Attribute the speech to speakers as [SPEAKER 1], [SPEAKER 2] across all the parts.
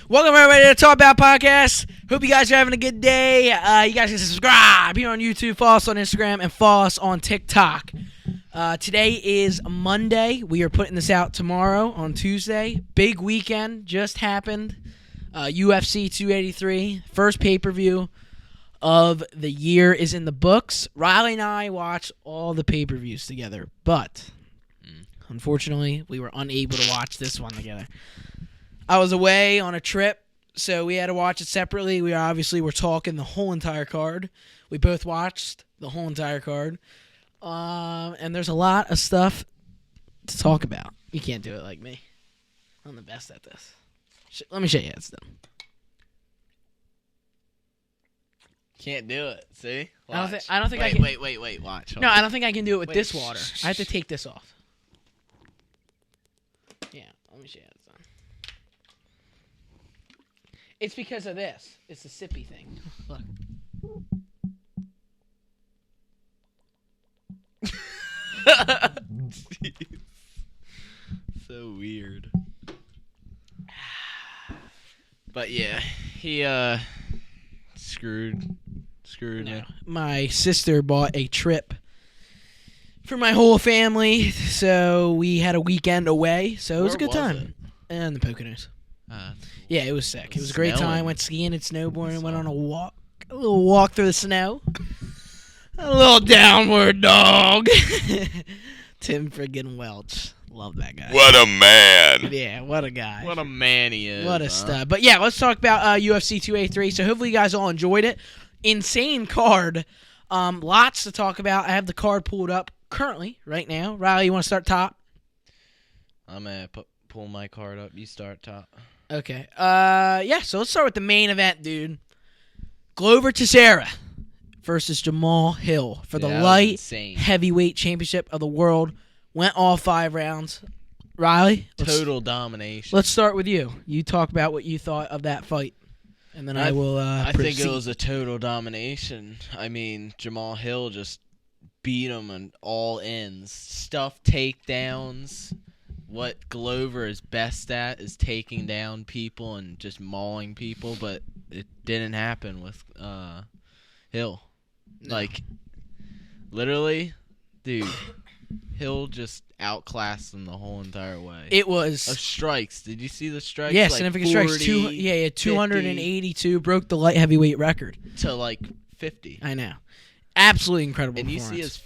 [SPEAKER 1] Welcome everybody to the Talk About Podcast. Hope you guys are having a good day. You guys can subscribe here on YouTube, follow us on Instagram, and follow us on TikTok. Today is Monday. We are putting this out tomorrow on Tuesday. Big weekend just happened. UFC 283, first pay-per-view of the year is in the books. Riley and I watched all the pay-per-views together, but unfortunately, we were unable to watch this one together. I was away on a trip, so we had to watch it separately. We obviously were talking the whole entire card. We both watched the whole entire card. And there's a lot of stuff to talk about. You can't do it like me. I'm the best at this. Let me show you it's done.
[SPEAKER 2] Can't do it. See?
[SPEAKER 1] Watch. I don't think I
[SPEAKER 2] can. Wait. Watch.
[SPEAKER 1] No, I don't think I can do it with this water. I have to take this off. Yeah, let me show you it's done. It's because of this. It's the sippy thing. Look.
[SPEAKER 2] So weird. But yeah, he screwed me.
[SPEAKER 1] My sister bought a trip for my whole family, so we had a weekend away. So it was a good time. And the Poconos. Yeah, it was sick. It was a great time. Went skiing and snowboarding. Went on a little walk through the snow. A little downward dog. Tim friggin' Welch. Love that guy.
[SPEAKER 3] What a man.
[SPEAKER 1] Yeah, what a guy.
[SPEAKER 2] What a man he is.
[SPEAKER 1] What a stud. But yeah, let's talk about UFC 283. So hopefully you guys all enjoyed it. Insane card. Lots to talk about. I have the card pulled up currently, right now. Riley, you want to start top?
[SPEAKER 2] I'm going to pull my card up. You start top.
[SPEAKER 1] Okay. Yeah, so let's start with the main event, dude. Glover Teixeira versus Jamal Hill for the light heavyweight championship of the world. Went all 5 rounds. Riley?
[SPEAKER 2] Total domination.
[SPEAKER 1] Let's start with you. You talk about what you thought of that fight, and then I will
[SPEAKER 2] I
[SPEAKER 1] proceed.
[SPEAKER 2] think it was a total domination. I mean, Jamal Hill just beat him on all ends. Stuff takedowns. What Glover is best at is taking down people and just mauling people, but it didn't happen with Hill. No. Like, literally, dude, Hill just outclassed him the whole entire way.
[SPEAKER 1] It was
[SPEAKER 2] of strikes. Did you see the strikes?
[SPEAKER 1] Yeah,
[SPEAKER 2] like
[SPEAKER 1] significant
[SPEAKER 2] 40,
[SPEAKER 1] strikes. Yeah, 282 broke the light heavyweight record
[SPEAKER 2] to like 50.
[SPEAKER 1] I know. Absolutely incredible.
[SPEAKER 2] And you see his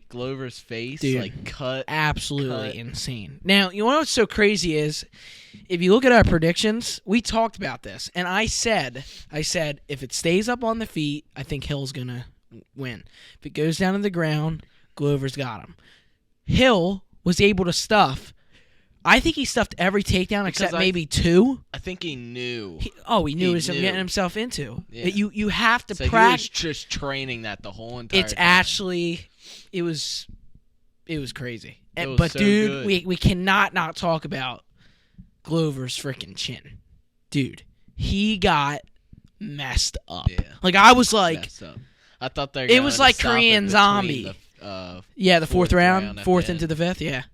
[SPEAKER 2] Glover's face,
[SPEAKER 1] dude,
[SPEAKER 2] like cut.
[SPEAKER 1] Absolutely insane. Now, you know what's so crazy is, if you look at our predictions, we talked about this, and I said, if it stays up on the feet, I think Hill's gonna win. If it goes down to the ground, Glover's got him. Hill was able to stuff. I think he stuffed every takedown except maybe 2.
[SPEAKER 2] I think he knew.
[SPEAKER 1] He knew what he was getting himself into.
[SPEAKER 2] Yeah.
[SPEAKER 1] You have to
[SPEAKER 2] practice. He was just training that the whole entire time.
[SPEAKER 1] It was crazy.
[SPEAKER 2] But so
[SPEAKER 1] dude, we cannot not talk about Glover's freaking chin. Dude, he got messed up. Yeah. Like, I was like,
[SPEAKER 2] I thought
[SPEAKER 1] it was like Korean Zombie. The fourth round, fourth into the fifth. Yeah.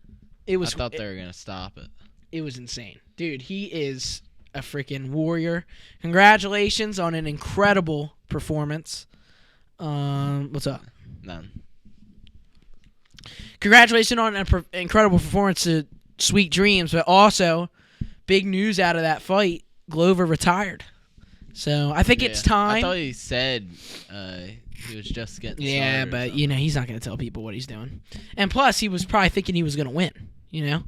[SPEAKER 1] I
[SPEAKER 2] thought they were going to stop it.
[SPEAKER 1] It was insane. Dude, he is a freaking warrior. Congratulations on an incredible performance. What's up?
[SPEAKER 2] None.
[SPEAKER 1] Congratulations on an incredible performance to Sweet Dreams, but also big news out of that fight, Glover retired. So I think it's time.
[SPEAKER 2] I thought he said he was just getting started.
[SPEAKER 1] Yeah, but he's not going to tell people what he's doing. And plus, he was probably thinking he was going to win. Yeah.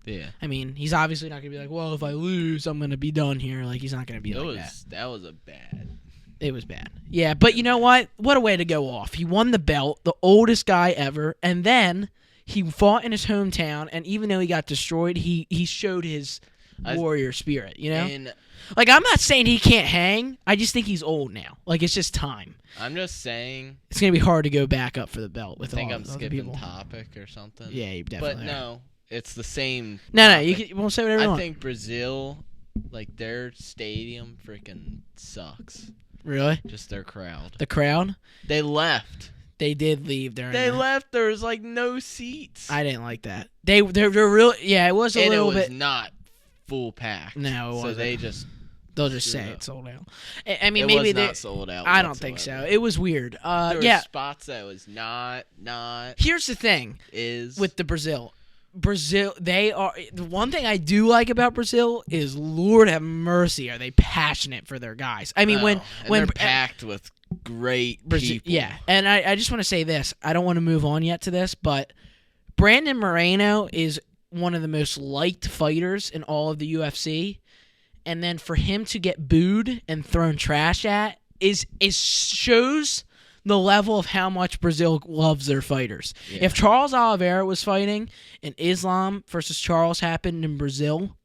[SPEAKER 1] I mean, he's obviously not going to be like, well, if I lose, I'm going to be done here. Like, he's not going to be like that.
[SPEAKER 2] That was a bad.
[SPEAKER 1] It was bad. Yeah, but you know what? What a way to go off. He won the belt, the oldest guy ever, and then he fought in his hometown, and even though he got destroyed, he showed his warrior spirit, you know?
[SPEAKER 2] And
[SPEAKER 1] Like, I'm not saying he can't hang. I just think he's old now. Like, it's just time.
[SPEAKER 2] I'm just saying.
[SPEAKER 1] It's going to be hard to go back up for the belt with
[SPEAKER 2] I think
[SPEAKER 1] all
[SPEAKER 2] I'm
[SPEAKER 1] other
[SPEAKER 2] skipping
[SPEAKER 1] people.
[SPEAKER 2] topic or something.
[SPEAKER 1] Yeah, you definitely
[SPEAKER 2] But
[SPEAKER 1] are.
[SPEAKER 2] no, it's the same.
[SPEAKER 1] No,
[SPEAKER 2] topic.
[SPEAKER 1] you won't say whatever you
[SPEAKER 2] I
[SPEAKER 1] want.
[SPEAKER 2] think Brazil, like their stadium, freaking sucks.
[SPEAKER 1] Really?
[SPEAKER 2] Just their crowd.
[SPEAKER 1] The crowd?
[SPEAKER 2] They left.
[SPEAKER 1] They did leave during
[SPEAKER 2] They
[SPEAKER 1] that.
[SPEAKER 2] left. There was like no seats.
[SPEAKER 1] I didn't like that. They're really, yeah, it was a
[SPEAKER 2] and
[SPEAKER 1] little
[SPEAKER 2] it was
[SPEAKER 1] bit.
[SPEAKER 2] not full packed.
[SPEAKER 1] No, it
[SPEAKER 2] so
[SPEAKER 1] wasn't. They'll just say
[SPEAKER 2] screwed up.
[SPEAKER 1] it's sold out. I mean,
[SPEAKER 2] it
[SPEAKER 1] maybe
[SPEAKER 2] was
[SPEAKER 1] they.
[SPEAKER 2] not sold out.
[SPEAKER 1] I don't think so. It was weird.
[SPEAKER 2] There were
[SPEAKER 1] Yeah.
[SPEAKER 2] spots that was not.
[SPEAKER 1] Here's the thing
[SPEAKER 2] Is
[SPEAKER 1] with the Brazil, they are the one thing I do like about Brazil is Lord have mercy, are they passionate for their guys? I mean, when
[SPEAKER 2] they're packed with great people.
[SPEAKER 1] Yeah, and I just want to say this. I don't want to move on yet to this, but Brandon Moreno is one of the most liked fighters in all of the UFC. And then for him to get booed and thrown trash at is shows the level of how much Brazil loves their fighters.
[SPEAKER 2] Yeah.
[SPEAKER 1] If Charles Oliveira was fighting and Islam versus Charles happened in Brazil,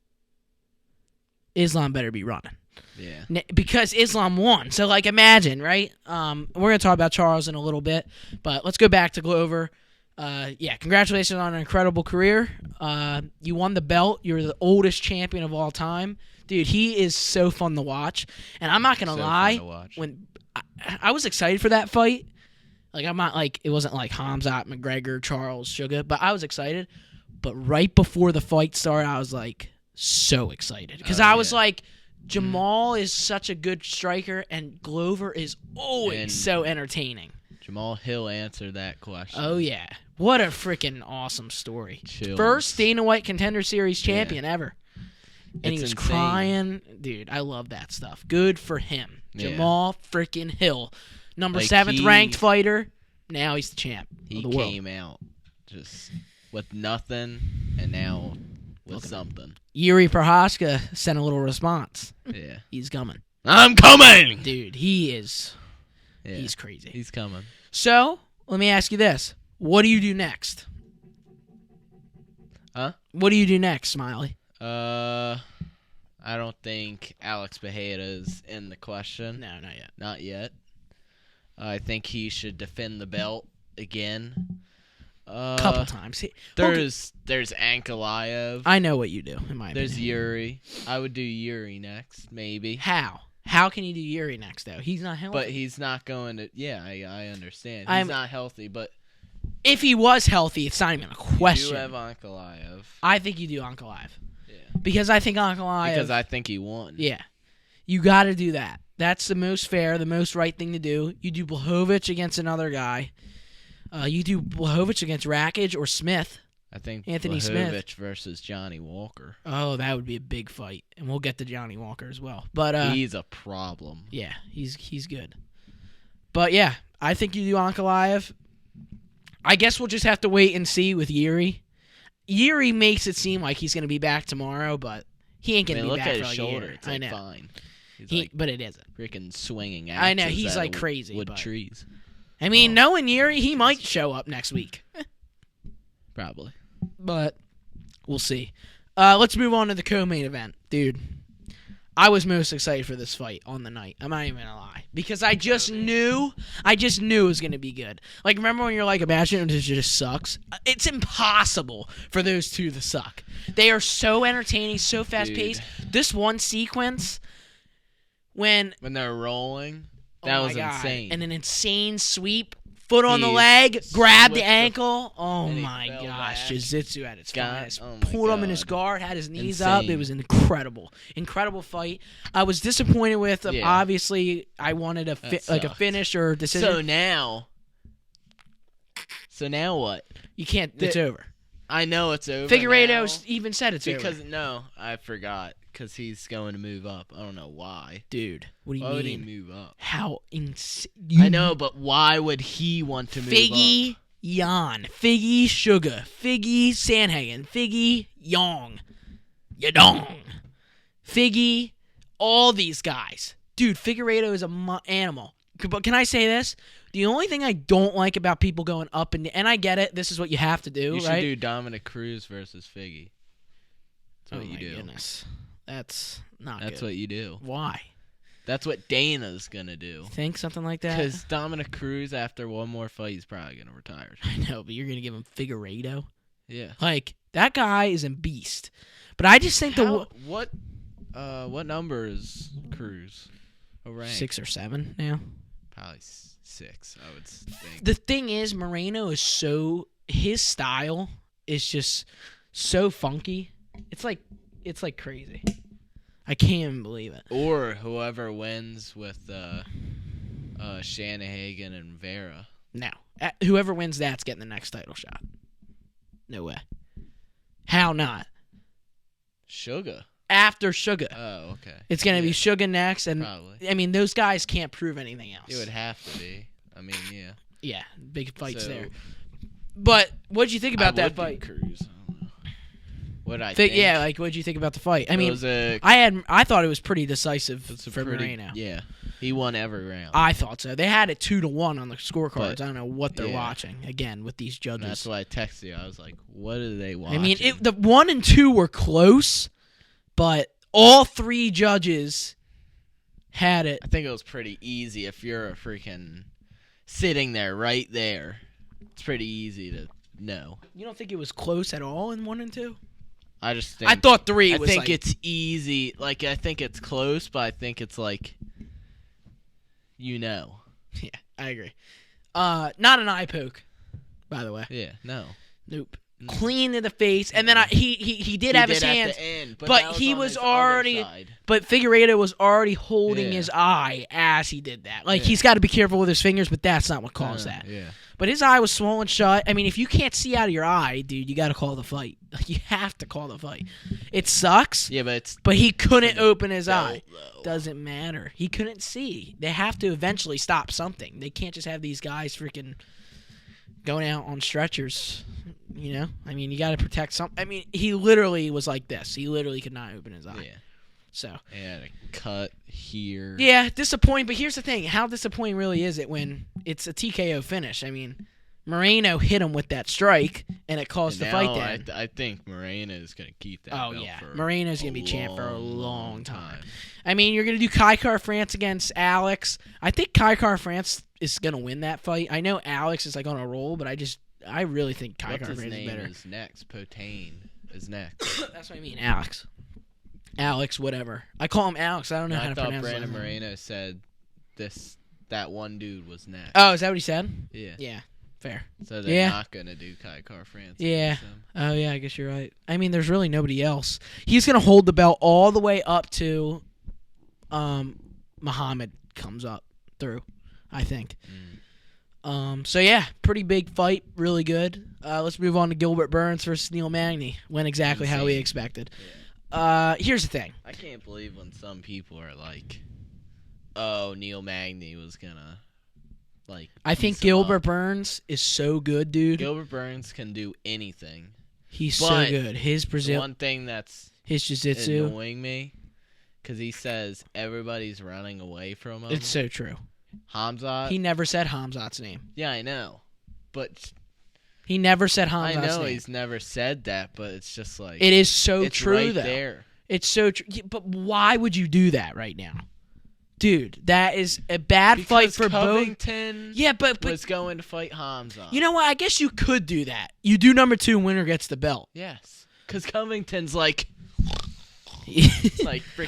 [SPEAKER 1] Islam better be running.
[SPEAKER 2] Yeah.
[SPEAKER 1] Because Islam won. So, like, imagine, right? We're going to talk about Charles in a little bit, but let's go back to Glover. Congratulations on an incredible career. You won the belt. You're the oldest champion of all time. Dude, he is so fun to watch. And I'm not going to lie. When I was excited for that fight. Like, I'm not like, it wasn't like Hamzat, McGregor, Charles, Sugar, but I was excited. But right before the fight started, I was like so excited. Because I was like, Jamal is such a good striker, and Glover is always so entertaining.
[SPEAKER 2] Jamal Hill answered that question.
[SPEAKER 1] Oh, yeah. What a freaking awesome story.
[SPEAKER 2] Chills.
[SPEAKER 1] First Dana White Contender Series champion ever. And he was
[SPEAKER 2] insane.
[SPEAKER 1] crying. Dude, I love that stuff. Good for him.
[SPEAKER 2] Yeah.
[SPEAKER 1] Jamal freaking Hill. Number
[SPEAKER 2] Like
[SPEAKER 1] 7th ranked fighter. Now he's the champ
[SPEAKER 2] He
[SPEAKER 1] of the world.
[SPEAKER 2] came out just with nothing, and now with something.
[SPEAKER 1] Yuri Prohaska sent a little response.
[SPEAKER 2] Yeah.
[SPEAKER 1] He's coming.
[SPEAKER 2] I'm coming!
[SPEAKER 1] Dude, he is.
[SPEAKER 2] Yeah.
[SPEAKER 1] He's crazy.
[SPEAKER 2] He's coming.
[SPEAKER 1] So, let me ask you this. What do you do next?
[SPEAKER 2] Huh?
[SPEAKER 1] What do you do next, Smiley?
[SPEAKER 2] I don't think Alex Bejeda is in the question.
[SPEAKER 1] No, not yet.
[SPEAKER 2] Not yet. I think he should defend the belt again.
[SPEAKER 1] Couple times.
[SPEAKER 2] There's Ankalaev.
[SPEAKER 1] I know what you do, in my
[SPEAKER 2] There's
[SPEAKER 1] opinion.
[SPEAKER 2] Yuri. I would do Yuri next, maybe.
[SPEAKER 1] How? How can you do Yuri next, though? He's not healthy.
[SPEAKER 2] But he's not going to... Yeah, I understand. He's not healthy, but...
[SPEAKER 1] If he was healthy, it's not even a question.
[SPEAKER 2] You have Ankalaev.
[SPEAKER 1] I think you do Ankalaev.
[SPEAKER 2] Yeah.
[SPEAKER 1] Because I think Ankalaev...
[SPEAKER 2] Because I think he won.
[SPEAKER 1] Yeah. You got to do that. That's the most fair, the most right thing to do. You do Blachowicz against another guy. You do Blachowicz against Rakic or Smith.
[SPEAKER 2] I think
[SPEAKER 1] Anthony
[SPEAKER 2] Blachowicz
[SPEAKER 1] Smith
[SPEAKER 2] versus Johnny Walker.
[SPEAKER 1] Oh, that would be a big fight. And we'll get to Johnny Walker as well. But
[SPEAKER 2] he's a problem.
[SPEAKER 1] Yeah, he's good. But yeah, I think you do Ankalaev. I guess we'll just have to wait and see with Yuri. Yuri makes it seem like he's going to be back tomorrow, but he ain't going to be
[SPEAKER 2] look
[SPEAKER 1] back
[SPEAKER 2] at
[SPEAKER 1] for
[SPEAKER 2] his
[SPEAKER 1] like
[SPEAKER 2] shoulder.
[SPEAKER 1] a year.
[SPEAKER 2] It's
[SPEAKER 1] I
[SPEAKER 2] like
[SPEAKER 1] know.
[SPEAKER 2] fine. He's
[SPEAKER 1] But it isn't.
[SPEAKER 2] freaking swinging
[SPEAKER 1] I know,
[SPEAKER 2] axes
[SPEAKER 1] he's
[SPEAKER 2] at
[SPEAKER 1] like crazy.
[SPEAKER 2] wood
[SPEAKER 1] but,
[SPEAKER 2] trees.
[SPEAKER 1] I mean, knowing Yuri, he might show up next week.
[SPEAKER 2] Probably.
[SPEAKER 1] But we'll see. Let's move on to the co-main event. Dude, I was most excited for this fight on the night. I'm not even going to lie. Because I just knew it was going to be good. Like, remember when you're like, imagine it just sucks? It's impossible for those two to suck. They are so entertaining, so fast-paced. This one sequence, when
[SPEAKER 2] they're rolling, that was insane.
[SPEAKER 1] And an insane sweep. Foot on the
[SPEAKER 2] He
[SPEAKER 1] leg, grabbed the
[SPEAKER 2] slipped
[SPEAKER 1] ankle. Oh
[SPEAKER 2] and he
[SPEAKER 1] my
[SPEAKER 2] fell
[SPEAKER 1] gosh,
[SPEAKER 2] back.
[SPEAKER 1] Jiu-Jitsu at its finest.
[SPEAKER 2] Oh my
[SPEAKER 1] Pulled him in his
[SPEAKER 2] God.
[SPEAKER 1] guard, had his knees
[SPEAKER 2] Insane.
[SPEAKER 1] up. It was incredible. Incredible fight. I was disappointed with him.
[SPEAKER 2] Yeah.
[SPEAKER 1] A I wanted a
[SPEAKER 2] sucked.
[SPEAKER 1] finish or a decision.
[SPEAKER 2] So now what?
[SPEAKER 1] You can't. It's over.
[SPEAKER 2] I know it's over.
[SPEAKER 1] Figueiredo
[SPEAKER 2] now
[SPEAKER 1] even said it's
[SPEAKER 2] because
[SPEAKER 1] over.
[SPEAKER 2] no, I forgot because he's going to move up. I don't know why.
[SPEAKER 1] Dude, what do you
[SPEAKER 2] Why would he
[SPEAKER 1] mean?
[SPEAKER 2] move up?
[SPEAKER 1] How insane!
[SPEAKER 2] I know, but why would he want to move
[SPEAKER 1] Figgy
[SPEAKER 2] up?
[SPEAKER 1] Jan, Figgy Sugar, Figgy Sandhagen, Figgy Yong, Yadong, Figgy, all these guys. Dude, Figueiredo is an animal. But can I say this? The only thing I don't like about people going up and I get it, this is what you have to do,
[SPEAKER 2] You
[SPEAKER 1] right?
[SPEAKER 2] should do Dominic Cruz versus Figgy. That's what you do.
[SPEAKER 1] Goodness. That's not
[SPEAKER 2] That's
[SPEAKER 1] good.
[SPEAKER 2] what you do.
[SPEAKER 1] Why?
[SPEAKER 2] That's what Dana's going to do.
[SPEAKER 1] Think something like that?
[SPEAKER 2] Because Dominic Cruz, after one more fight, he's probably going to retire.
[SPEAKER 1] I know, but you're going to give him Figueiredo?
[SPEAKER 2] Yeah.
[SPEAKER 1] Like, that guy is a beast. But I just think
[SPEAKER 2] What number is Cruz? A rank?
[SPEAKER 1] 6 or 7 now.
[SPEAKER 2] Probably 6, I would think.
[SPEAKER 1] The thing is, Moreno is his style is just so funky. It's like crazy. I can't even believe it.
[SPEAKER 2] Or whoever wins with Shanahagan and Vera.
[SPEAKER 1] No. Whoever wins that's getting the next title shot. No way. How not?
[SPEAKER 2] Sugar.
[SPEAKER 1] After Sugar.
[SPEAKER 2] Oh, okay.
[SPEAKER 1] It's going to be Sugar next. And
[SPEAKER 2] probably.
[SPEAKER 1] I mean, those guys can't prove anything else.
[SPEAKER 2] It would have to be. I mean, yeah.
[SPEAKER 1] Yeah, big fights
[SPEAKER 2] So,
[SPEAKER 1] there. But what'd you think about that fight?
[SPEAKER 2] Cruz. I don't know. What I think?
[SPEAKER 1] Yeah, like what'd you think about the fight? I mean,
[SPEAKER 2] I
[SPEAKER 1] I thought it was pretty decisive for Moreno.
[SPEAKER 2] Yeah, he won every round.
[SPEAKER 1] I thought so. They had it 2-1 on the scorecards.
[SPEAKER 2] But,
[SPEAKER 1] I don't know what they're watching. Again, with these judges.
[SPEAKER 2] And that's why I texted you. I was like, "What are they watching?"
[SPEAKER 1] I mean, the 1 and 2 were close, but all 3 judges had it.
[SPEAKER 2] I think it was pretty easy if you're a freaking sitting there right there. It's pretty easy to know.
[SPEAKER 1] You don't think it was close at all in 1 and 2?
[SPEAKER 2] I just think.
[SPEAKER 1] I thought 3 was.
[SPEAKER 2] I think it's easy. Like, I think it's close, but I think it's like,
[SPEAKER 1] Yeah, I agree. Not an eye poke, by the way.
[SPEAKER 2] Yeah, no.
[SPEAKER 1] Nope. Clean in the face, and then he did have his hands,
[SPEAKER 2] at the end,
[SPEAKER 1] but he was already. But Figueiredo was already holding his eye as he did that. Like he's got to be careful with his fingers, but that's not what caused that.
[SPEAKER 2] Yeah.
[SPEAKER 1] But his eye was swollen shut. I mean, if you can't see out of your eye, dude, you got to call the fight. Like, you have to call the fight. It sucks.
[SPEAKER 2] Yeah,
[SPEAKER 1] but he couldn't open his eye.
[SPEAKER 2] Though.
[SPEAKER 1] Doesn't matter. He couldn't see. They have to eventually stop something. They can't just have these guys freaking going out on stretchers. You know? I mean, you got to protect something. I mean, he literally was like this. He literally could not open his eye.
[SPEAKER 2] Yeah.
[SPEAKER 1] So.
[SPEAKER 2] He had a cut here.
[SPEAKER 1] Yeah, disappointing. But here's the thing. How disappointing really is it when it's a TKO finish? I mean, Moreno hit him with that strike, and it caused the fight down.
[SPEAKER 2] I think Moreno is going to keep that
[SPEAKER 1] belt Moreno's going to be champ for a long time. I mean, you're going to do Kai France against Alex. I think Kai France is going to win that fight. I know Alex is like on a roll, but I really think Kai France is better.
[SPEAKER 2] His name is next. Potane is next.
[SPEAKER 1] That's what I mean, Alex, whatever. I call him Alex. I don't know how to pronounce it.
[SPEAKER 2] I thought Brandon Moreno said that one dude was next.
[SPEAKER 1] Oh, is that what he said?
[SPEAKER 2] Yeah.
[SPEAKER 1] Yeah. Fair.
[SPEAKER 2] So they're not going to do Kai France.
[SPEAKER 1] Yeah. Oh, yeah, I guess you're right. I mean, there's really nobody else. He's going to hold the belt all the way up to Muhammad comes up through, I think. So, yeah, pretty big fight. Really good. Let's move on to Gilbert Burns versus Neil Magny. Went exactly how we expected.
[SPEAKER 2] Yeah.
[SPEAKER 1] Here's the thing.
[SPEAKER 2] I can't believe when some people are like, oh, Neil Magny was going to.
[SPEAKER 1] I think Gilbert Burns is so good, dude.
[SPEAKER 2] Gilbert Burns can do anything.
[SPEAKER 1] He's so good. His Brazil.
[SPEAKER 2] One thing that's
[SPEAKER 1] his jiu-jitsu
[SPEAKER 2] annoying me, because he says everybody's running away from him.
[SPEAKER 1] It's so true.
[SPEAKER 2] Hamzat.
[SPEAKER 1] He never said Hamzat's name.
[SPEAKER 2] Yeah, I know, but
[SPEAKER 1] he never said Hamzat's name.
[SPEAKER 2] I know he's never said that, but it's just like
[SPEAKER 1] it is so
[SPEAKER 2] it's
[SPEAKER 1] true.
[SPEAKER 2] Right
[SPEAKER 1] though.
[SPEAKER 2] There.
[SPEAKER 1] It's so true. But why would you do that right now? Dude, that is a bad fight for
[SPEAKER 2] Covington
[SPEAKER 1] both. Yeah, but
[SPEAKER 2] was going to fight Hamzat.
[SPEAKER 1] You know what? I guess you could do that. You do number 2, winner gets the belt.
[SPEAKER 2] Yes, because Covington's like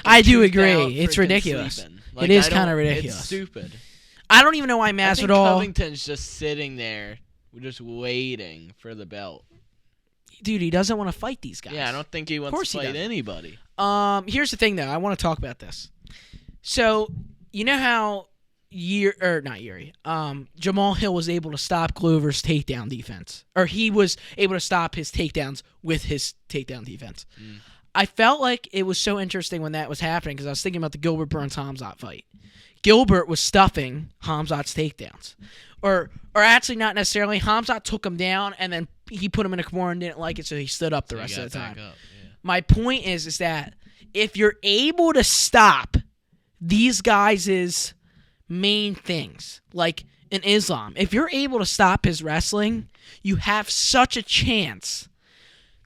[SPEAKER 1] I do agree. It's ridiculous. It is kind of ridiculous.
[SPEAKER 2] It's stupid.
[SPEAKER 1] I don't even know why Masvidal.
[SPEAKER 2] Covington's just sitting there, just waiting for the belt.
[SPEAKER 1] Dude, he doesn't want to fight these guys.
[SPEAKER 2] Yeah, I don't think he wants to fight anybody.
[SPEAKER 1] Here's the thing, though. I want to talk about this. So, you know how Jamal Hill was able to stop Glover's takedown defense? Or he was able to stop his takedowns with his takedown defense. I felt like it was so interesting when that was happening because I was thinking about the Gilbert Burns-Hamzat fight. Gilbert was stuffing Hamzat's takedowns. Or actually not necessarily. Hamzat took him down and then he put him in a corner and didn't like it, so he stood up the rest of the time. My point is that if you're able to stop these guys' main things, like in Islam, if you're able to stop his wrestling, you have such a chance.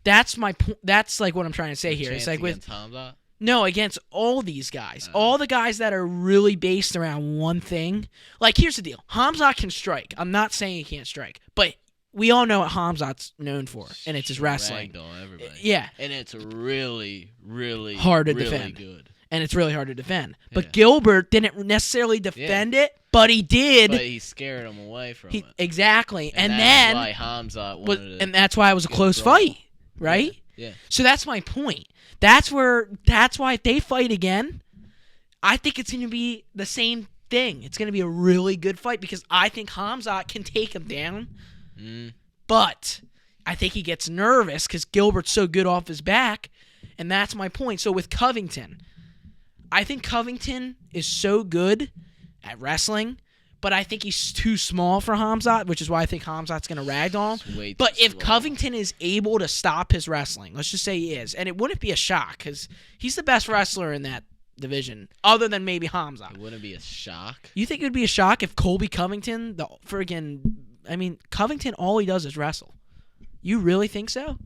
[SPEAKER 1] That's my point. That's like what I'm trying to say here. It's like with
[SPEAKER 2] Hamzat?
[SPEAKER 1] No, against all these guys. All the guys that are really based around one thing. Like, here's the deal. Hamzat can strike. I'm not saying he can't strike. But we all know what Hamzat's known for, and it's his wrestling.
[SPEAKER 2] Ragdoll everybody.
[SPEAKER 1] Yeah.
[SPEAKER 2] And it's really, really
[SPEAKER 1] hard to
[SPEAKER 2] really
[SPEAKER 1] defend.
[SPEAKER 2] Good.
[SPEAKER 1] And it's really hard to defend. But
[SPEAKER 2] Yeah.
[SPEAKER 1] Gilbert didn't necessarily defend it, but he did.
[SPEAKER 2] But he scared him away from it.
[SPEAKER 1] Exactly. And
[SPEAKER 2] that's
[SPEAKER 1] then
[SPEAKER 2] why Hamzat wanted
[SPEAKER 1] and that's why it was a close fight, right?
[SPEAKER 2] Yeah.
[SPEAKER 1] So that's my point. That's why if they fight again, I think it's going to be the same thing. It's going to be a really good fight because I think Hamzat can take him down. But I think he gets nervous because Gilbert's so good off his back, and that's my point. So with Covington, I think Covington is so good at wrestling, but I think he's too small for Hamzat, which is why I think Hamzat's going to ragdoll him. But if Covington is able to stop his wrestling, let's just say he is, and it wouldn't be a shock because he's the best wrestler in that division, other than maybe Hamzat.
[SPEAKER 2] It wouldn't be a shock.
[SPEAKER 1] You think it would be a shock if Colby Covington, Covington, all he does is wrestle. You really think so?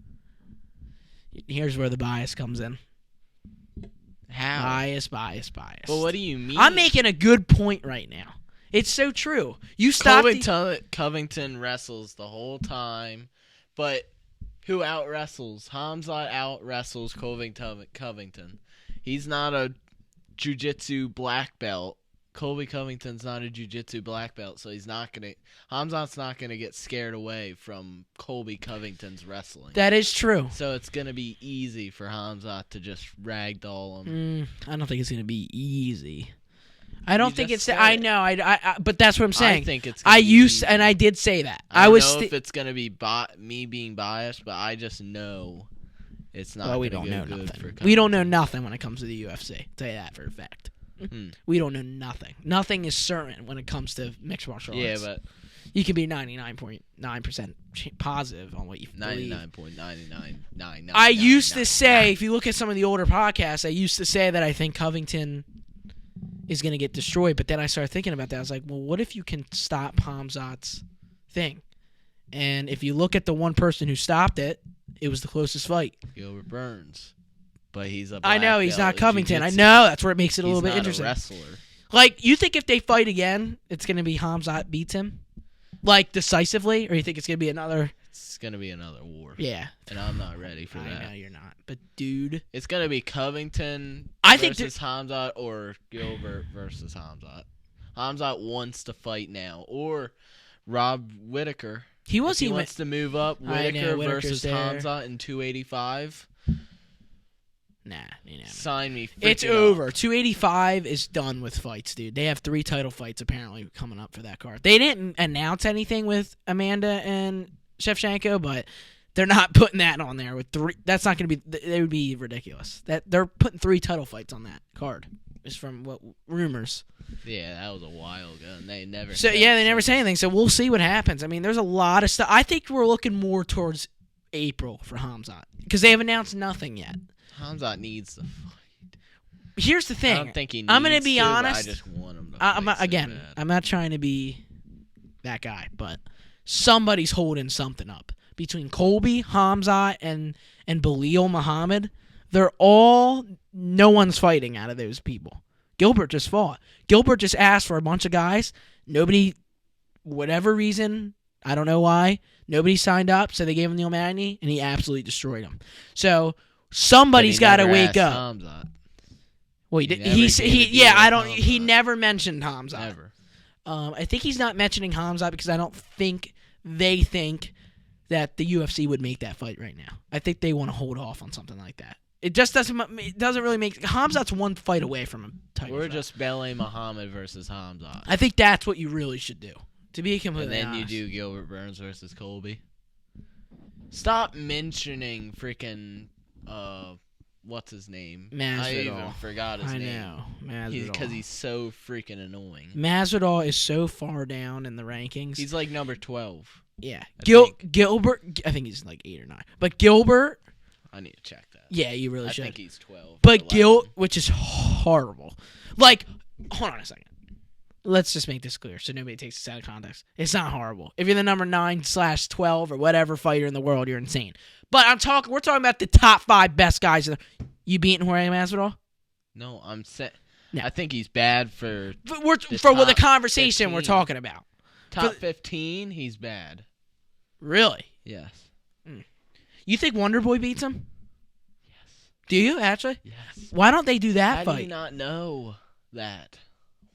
[SPEAKER 1] Here's where the bias comes in.
[SPEAKER 2] How?
[SPEAKER 1] Bias.
[SPEAKER 2] Well, what do you mean?
[SPEAKER 1] I'm making a good point right now. It's so true. You stopped.
[SPEAKER 2] Covington wrestles the whole time, but who out wrestles? Hamzat out wrestles Covington. He's not a jiu-jitsu black belt. Colby Covington's not a jiu-jitsu black belt, so Hamzat's not gonna get scared away from Colby Covington's wrestling.
[SPEAKER 1] That is true.
[SPEAKER 2] So it's gonna be easy for Hamzat to just ragdoll him.
[SPEAKER 1] I don't think it's gonna be easy. I don't think it's.
[SPEAKER 2] I
[SPEAKER 1] know. But that's what I'm saying.
[SPEAKER 2] I think it's.
[SPEAKER 1] I did say that.
[SPEAKER 2] I don't know if it's gonna be me being biased, but I just know it's not.
[SPEAKER 1] Well, we
[SPEAKER 2] gonna
[SPEAKER 1] don't
[SPEAKER 2] go
[SPEAKER 1] know
[SPEAKER 2] good
[SPEAKER 1] nothing.
[SPEAKER 2] For
[SPEAKER 1] We don't know nothing when it comes to the UFC. I'll tell you that for a fact.
[SPEAKER 2] Hmm.
[SPEAKER 1] We don't know nothing. Nothing is certain when it comes to mixed martial arts.
[SPEAKER 2] Yeah, but
[SPEAKER 1] you can be 99.9% positive on what you believe.
[SPEAKER 2] 99.9999.
[SPEAKER 1] I used to say, if you look at some of the older podcasts, I used to say that I think Covington is going to get destroyed. But then I started thinking about that. I was like, well, what if you can stop Hamzat's thing? And if you look at the one person who stopped it, it was the closest fight.
[SPEAKER 2] Gilbert Burns. But he's a
[SPEAKER 1] I know, he's
[SPEAKER 2] belt
[SPEAKER 1] not
[SPEAKER 2] at
[SPEAKER 1] Covington.
[SPEAKER 2] jiu-jitsu.
[SPEAKER 1] I know, that's where it makes it a little bit
[SPEAKER 2] He's
[SPEAKER 1] interesting.
[SPEAKER 2] not a wrestler.
[SPEAKER 1] Like, you think if they fight again, it's going to be Hamzat beats him? Like, decisively? Or you think it's going to be another...
[SPEAKER 2] It's going to be another war.
[SPEAKER 1] Yeah.
[SPEAKER 2] And I'm not ready for that.
[SPEAKER 1] I know you're not. But, dude...
[SPEAKER 2] It's going to be Covington versus Hamzat or Gilbert versus Hamzat. Hamzat wants to fight now. Or Rob Whittaker. He wants to move up. Whittaker versus Hamzat in 285.
[SPEAKER 1] Nah.
[SPEAKER 2] Sign me.
[SPEAKER 1] It's over. 285 is done with fights, dude. They have 3 title fights apparently coming up for that card. They didn't announce anything with Amanda and Shevchenko, but they're not putting that on there with 3. That's not going to be. It would be ridiculous. That they're putting 3 title fights on that card. Is from what rumors.
[SPEAKER 2] Yeah, that was a while ago, and they never.
[SPEAKER 1] They never say anything. So we'll see what happens. I mean, there's a lot of stuff. I think we're looking more towards April for Hamzat because they have announced nothing yet.
[SPEAKER 2] Hamzat needs to fight.
[SPEAKER 1] Here's the thing.
[SPEAKER 2] I don't think he needs
[SPEAKER 1] I'm going to be honest.
[SPEAKER 2] I just want him to fight
[SPEAKER 1] I'm not trying to be that guy, but somebody's holding something up. Between Colby, Hamzat, and Belal Muhammad, no one's fighting out of those people. Gilbert just fought. Gilbert just asked for a bunch of guys. Nobody, whatever reason, I don't know why, nobody signed up, so they gave him the O'Malley, and he absolutely destroyed him. So somebody's got to wake up.
[SPEAKER 2] Hamzat.
[SPEAKER 1] Well, he never mentioned Hamzat.
[SPEAKER 2] Never.
[SPEAKER 1] I think he's not mentioning Hamzat because I don't think they think that the UFC would make that fight right now. I think they want to hold off on something like that. It just doesn't really make... Hamzat's one fight away from a title shot.
[SPEAKER 2] Just Belay Muhammad versus Hamzat.
[SPEAKER 1] I think that's what you really should do. To be completely
[SPEAKER 2] honest. And then
[SPEAKER 1] honest.
[SPEAKER 2] you do Gilbert Burns versus Colby. Stop mentioning freaking... what's his name?
[SPEAKER 1] Masvidal.
[SPEAKER 2] I even forgot his name.
[SPEAKER 1] I know. Masvidal.
[SPEAKER 2] Because he's so freaking annoying.
[SPEAKER 1] Masvidal is so far down in the rankings.
[SPEAKER 2] He's like number 12.
[SPEAKER 1] Yeah. Gilbert, I think he's like 8 or 9. But Gilbert...
[SPEAKER 2] I need to check that.
[SPEAKER 1] Yeah, you really should.
[SPEAKER 2] I think he's 12.
[SPEAKER 1] But which is horrible. Like, hold on a second. Let's just make this clear so nobody takes this out of context. It's not horrible. If you're the number 9/12 or whatever fighter in the world, you're insane. But we're talking about the top 5 best guys. You beating Jorge Masvidal?
[SPEAKER 2] No, I'm saying.
[SPEAKER 1] No.
[SPEAKER 2] I think he's bad for.
[SPEAKER 1] For the conversation
[SPEAKER 2] 15.
[SPEAKER 1] we're talking about.
[SPEAKER 2] Top 15, he's bad.
[SPEAKER 1] Really?
[SPEAKER 2] Yes.
[SPEAKER 1] You think Wonder Boy beats him?
[SPEAKER 2] Yes.
[SPEAKER 1] Do you actually?
[SPEAKER 2] Yes.
[SPEAKER 1] Why don't they do that
[SPEAKER 2] How
[SPEAKER 1] fight?
[SPEAKER 2] do you not know that?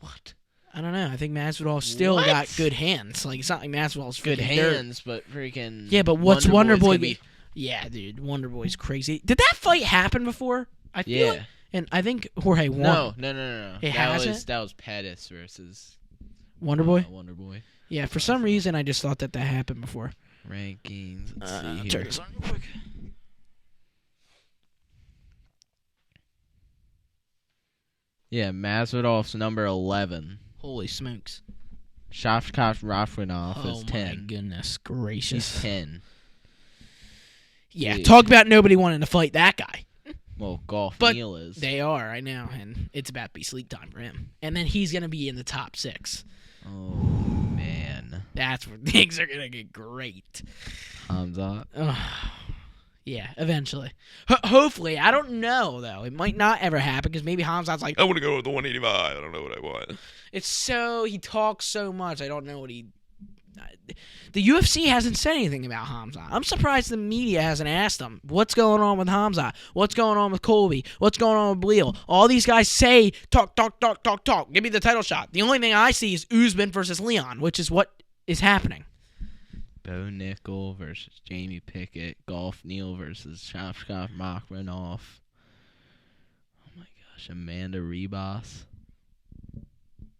[SPEAKER 2] What?
[SPEAKER 1] I don't know. I think Masvidal still got good hands. Like, it's not like Masvidal's
[SPEAKER 2] Good hands,
[SPEAKER 1] dirt.
[SPEAKER 2] but freaking.
[SPEAKER 1] Yeah, but what's Wonder Boy?
[SPEAKER 2] Be...
[SPEAKER 1] Yeah, dude, Wonder Boy's crazy. Did that fight happen before? I feel like, and I think Jorge won.
[SPEAKER 2] No.
[SPEAKER 1] It hasn't?
[SPEAKER 2] That was Pettis versus
[SPEAKER 1] Wonder Boy.
[SPEAKER 2] Wonder Boy.
[SPEAKER 1] Yeah, for some reason I just thought that happened before.
[SPEAKER 2] Rankings. Let's see
[SPEAKER 1] check
[SPEAKER 2] here.
[SPEAKER 1] this out real quick.
[SPEAKER 2] Yeah, Masvidal's number 11.
[SPEAKER 1] Holy smokes!
[SPEAKER 2] Shavkat Rakhmonov is 10.
[SPEAKER 1] Oh my goodness gracious!
[SPEAKER 2] He's 10.
[SPEAKER 1] Yeah,
[SPEAKER 2] Dude.
[SPEAKER 1] talk about nobody wanting to fight that guy.
[SPEAKER 2] Well, Golf
[SPEAKER 1] But
[SPEAKER 2] Neal is.
[SPEAKER 1] They are right now, and it's about to be sleep time for him. And then he's gonna be in the top 6.
[SPEAKER 2] Oh man,
[SPEAKER 1] That's where things are gonna get great.
[SPEAKER 2] Hamzat.
[SPEAKER 1] Yeah, eventually. Hopefully, I don't know though. It might not ever happen because maybe Hamzat's like,
[SPEAKER 3] I want to go with the 185. I don't know what I want.
[SPEAKER 1] it's so he talks so much. I don't know what he. The UFC hasn't said anything about Hamzat. I'm surprised the media hasn't asked him what's going on with Hamzat, what's going on with Colby, what's going on with Bleal. All these guys say talk. Give me the title shot. The only thing I see is Usman versus Leon, which is what is happening.
[SPEAKER 2] Bo Nickal versus Jamie Pickett. Golf Neal versus Shavkat Rakhmonov. Oh my gosh, Amanda Ribas.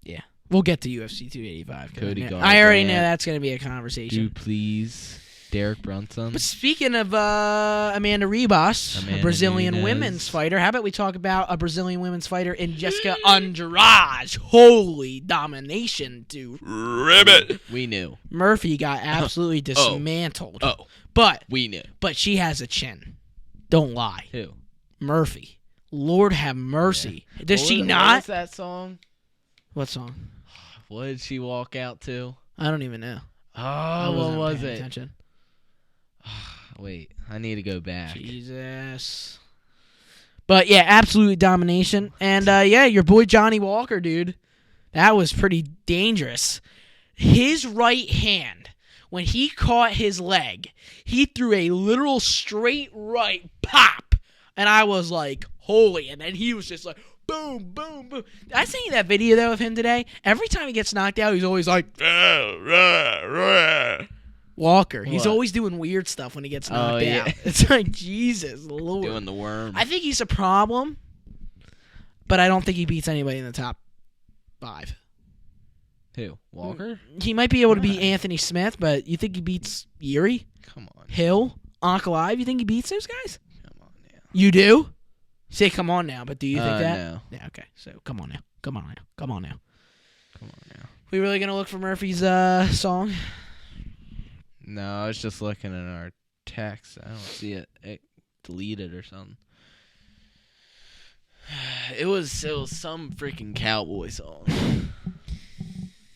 [SPEAKER 1] Yeah. We'll get to UFC 285.
[SPEAKER 2] Cody
[SPEAKER 1] I already
[SPEAKER 2] Garbrandt.
[SPEAKER 1] know that's going to be a conversation.
[SPEAKER 2] Please, Derek Brunson.
[SPEAKER 1] But speaking of Amanda Ribas, a
[SPEAKER 2] Amanda
[SPEAKER 1] Brazilian
[SPEAKER 2] Nunes.
[SPEAKER 1] women's fighter, how about we talk about a Brazilian women's fighter in Jessica Andrade? Holy domination to
[SPEAKER 3] Ribbit.
[SPEAKER 2] We knew.
[SPEAKER 1] Murphy got absolutely dismantled.
[SPEAKER 2] Oh,
[SPEAKER 1] But
[SPEAKER 2] we knew.
[SPEAKER 1] she has a chin. Don't lie.
[SPEAKER 2] Who?
[SPEAKER 1] Murphy. Lord have mercy. Does she
[SPEAKER 2] What
[SPEAKER 1] not?
[SPEAKER 2] was that song?
[SPEAKER 1] What song?
[SPEAKER 2] What did she walk out to?
[SPEAKER 1] I don't even know. I
[SPEAKER 2] Oh, what
[SPEAKER 1] wasn't
[SPEAKER 2] was
[SPEAKER 1] paying
[SPEAKER 2] it?
[SPEAKER 1] attention.
[SPEAKER 2] Wait, I need to go back.
[SPEAKER 1] Jesus. But yeah, absolute domination. And yeah, your boy Johnny Walker, dude. That was pretty dangerous. His right hand, when he caught his leg, he threw a literal straight right pop. And I was like, holy. And then he was just like, boom, boom, boom. I seen that video, though, of him today. Every time he gets knocked out, he's always like,
[SPEAKER 3] Rah, rah, rah.
[SPEAKER 1] Walker. He's
[SPEAKER 2] What?
[SPEAKER 1] always doing weird stuff when he gets knocked
[SPEAKER 2] yeah.
[SPEAKER 1] out. It's like, Jesus Lord.
[SPEAKER 2] Doing the worm.
[SPEAKER 1] I think he's a problem, but I don't think he beats anybody in the top 5.
[SPEAKER 2] Who? Walker?
[SPEAKER 1] He might be able to beat
[SPEAKER 2] Why?
[SPEAKER 1] Anthony Smith, but you think he beats Yuri,
[SPEAKER 2] Come on.
[SPEAKER 1] Hill, Ankalaev? You think he beats those guys?
[SPEAKER 2] Come on now.
[SPEAKER 1] You do? Say come on now, but do you think that?
[SPEAKER 2] No.
[SPEAKER 1] Yeah, okay. So come on now. Come on now. Come on now.
[SPEAKER 2] Come on now.
[SPEAKER 1] We really going to look for Murphy's song?
[SPEAKER 2] No, I was just looking at our text. I don't see it. It deleted or something. It was some freaking cowboy song.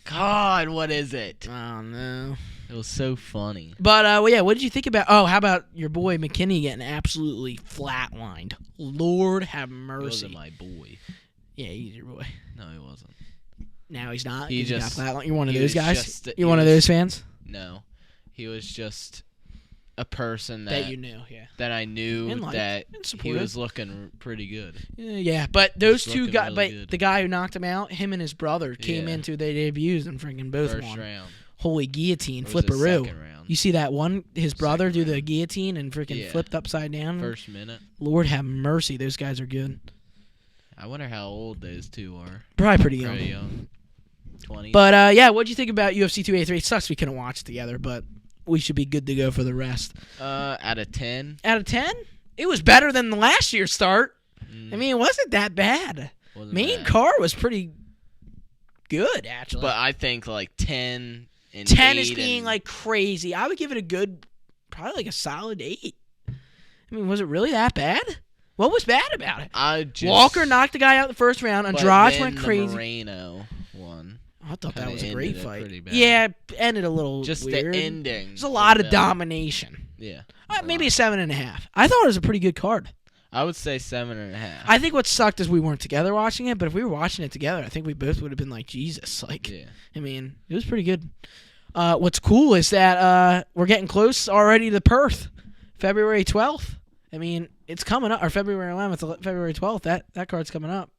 [SPEAKER 2] God, what is it?
[SPEAKER 1] I don't know.
[SPEAKER 2] It was so funny.
[SPEAKER 1] But, well, yeah, what did you think about... Oh, how about your boy McKinney getting absolutely flatlined? Lord have
[SPEAKER 2] It
[SPEAKER 1] mercy.
[SPEAKER 2] wasn't my boy.
[SPEAKER 1] Yeah, he's your boy.
[SPEAKER 2] No, he wasn't.
[SPEAKER 1] Now he's not.
[SPEAKER 2] He
[SPEAKER 1] 'Cause got
[SPEAKER 2] just-
[SPEAKER 1] flatlined. You're one of
[SPEAKER 2] he
[SPEAKER 1] those
[SPEAKER 2] was
[SPEAKER 1] guys?
[SPEAKER 2] just-
[SPEAKER 1] You're
[SPEAKER 2] he
[SPEAKER 1] one of
[SPEAKER 2] was-
[SPEAKER 1] those fans?
[SPEAKER 2] No. He was just a person
[SPEAKER 1] That you knew, yeah.
[SPEAKER 2] that I knew
[SPEAKER 1] And liked,
[SPEAKER 2] that
[SPEAKER 1] and
[SPEAKER 2] he
[SPEAKER 1] supported.
[SPEAKER 2] was looking pretty good.
[SPEAKER 1] Yeah, but those
[SPEAKER 2] He's
[SPEAKER 1] two
[SPEAKER 2] looking
[SPEAKER 1] guys,
[SPEAKER 2] really
[SPEAKER 1] but
[SPEAKER 2] good.
[SPEAKER 1] the guy who knocked him out, him and his brother came
[SPEAKER 2] Yeah.
[SPEAKER 1] into their debuts and freaking both
[SPEAKER 2] First
[SPEAKER 1] won.
[SPEAKER 2] round.
[SPEAKER 1] Holy guillotine,
[SPEAKER 2] Or was it
[SPEAKER 1] flipperoo.
[SPEAKER 2] second round?
[SPEAKER 1] You see that one? His brother
[SPEAKER 2] Second
[SPEAKER 1] do the
[SPEAKER 2] round.
[SPEAKER 1] guillotine and freaking
[SPEAKER 2] Yeah.
[SPEAKER 1] flipped upside down.
[SPEAKER 2] First minute.
[SPEAKER 1] Lord have mercy, those guys are good.
[SPEAKER 2] I wonder how old those two are.
[SPEAKER 1] Probably pretty young.
[SPEAKER 2] Pretty young. 20.
[SPEAKER 1] But yeah, what'd you think about UFC 283? It sucks we couldn't watch it together, but we should be good to go for the rest.
[SPEAKER 2] Out of 10.
[SPEAKER 1] Out of 10, it was better than the last year's start.
[SPEAKER 2] Mm,
[SPEAKER 1] I mean, it wasn't that bad.
[SPEAKER 2] wasn't
[SPEAKER 1] Main
[SPEAKER 2] bad.
[SPEAKER 1] car was pretty good, actually.
[SPEAKER 2] But I think like 10 and
[SPEAKER 1] 10 is
[SPEAKER 2] 8
[SPEAKER 1] being
[SPEAKER 2] and-
[SPEAKER 1] like crazy. I would give it a good, probably like a solid 8. I mean, was it really that bad? What was bad about it?
[SPEAKER 2] I just,
[SPEAKER 1] Walker knocked the guy out in the first round.
[SPEAKER 2] but
[SPEAKER 1] Andrade
[SPEAKER 2] then
[SPEAKER 1] went
[SPEAKER 2] the
[SPEAKER 1] crazy.
[SPEAKER 2] Moreno one.
[SPEAKER 1] I thought that
[SPEAKER 2] kinda
[SPEAKER 1] was a great
[SPEAKER 2] ended it
[SPEAKER 1] fight.
[SPEAKER 2] pretty bad.
[SPEAKER 1] Yeah, it ended a little
[SPEAKER 2] Just
[SPEAKER 1] weird.
[SPEAKER 2] the ending.
[SPEAKER 1] There's a lot of
[SPEAKER 2] Yeah.
[SPEAKER 1] domination.
[SPEAKER 2] Yeah.
[SPEAKER 1] Maybe a 7.5. I thought it was a pretty good card.
[SPEAKER 2] I would say 7.5.
[SPEAKER 1] I think what sucked is we weren't together watching it, but if we were watching it together, I think we both would have been like, Jesus. Like,
[SPEAKER 2] Yeah.
[SPEAKER 1] I mean, it was pretty good. What's cool is that we're getting close already to Perth, February 12th. I mean, it's coming up, or February 11th, February 12th. That card's coming up.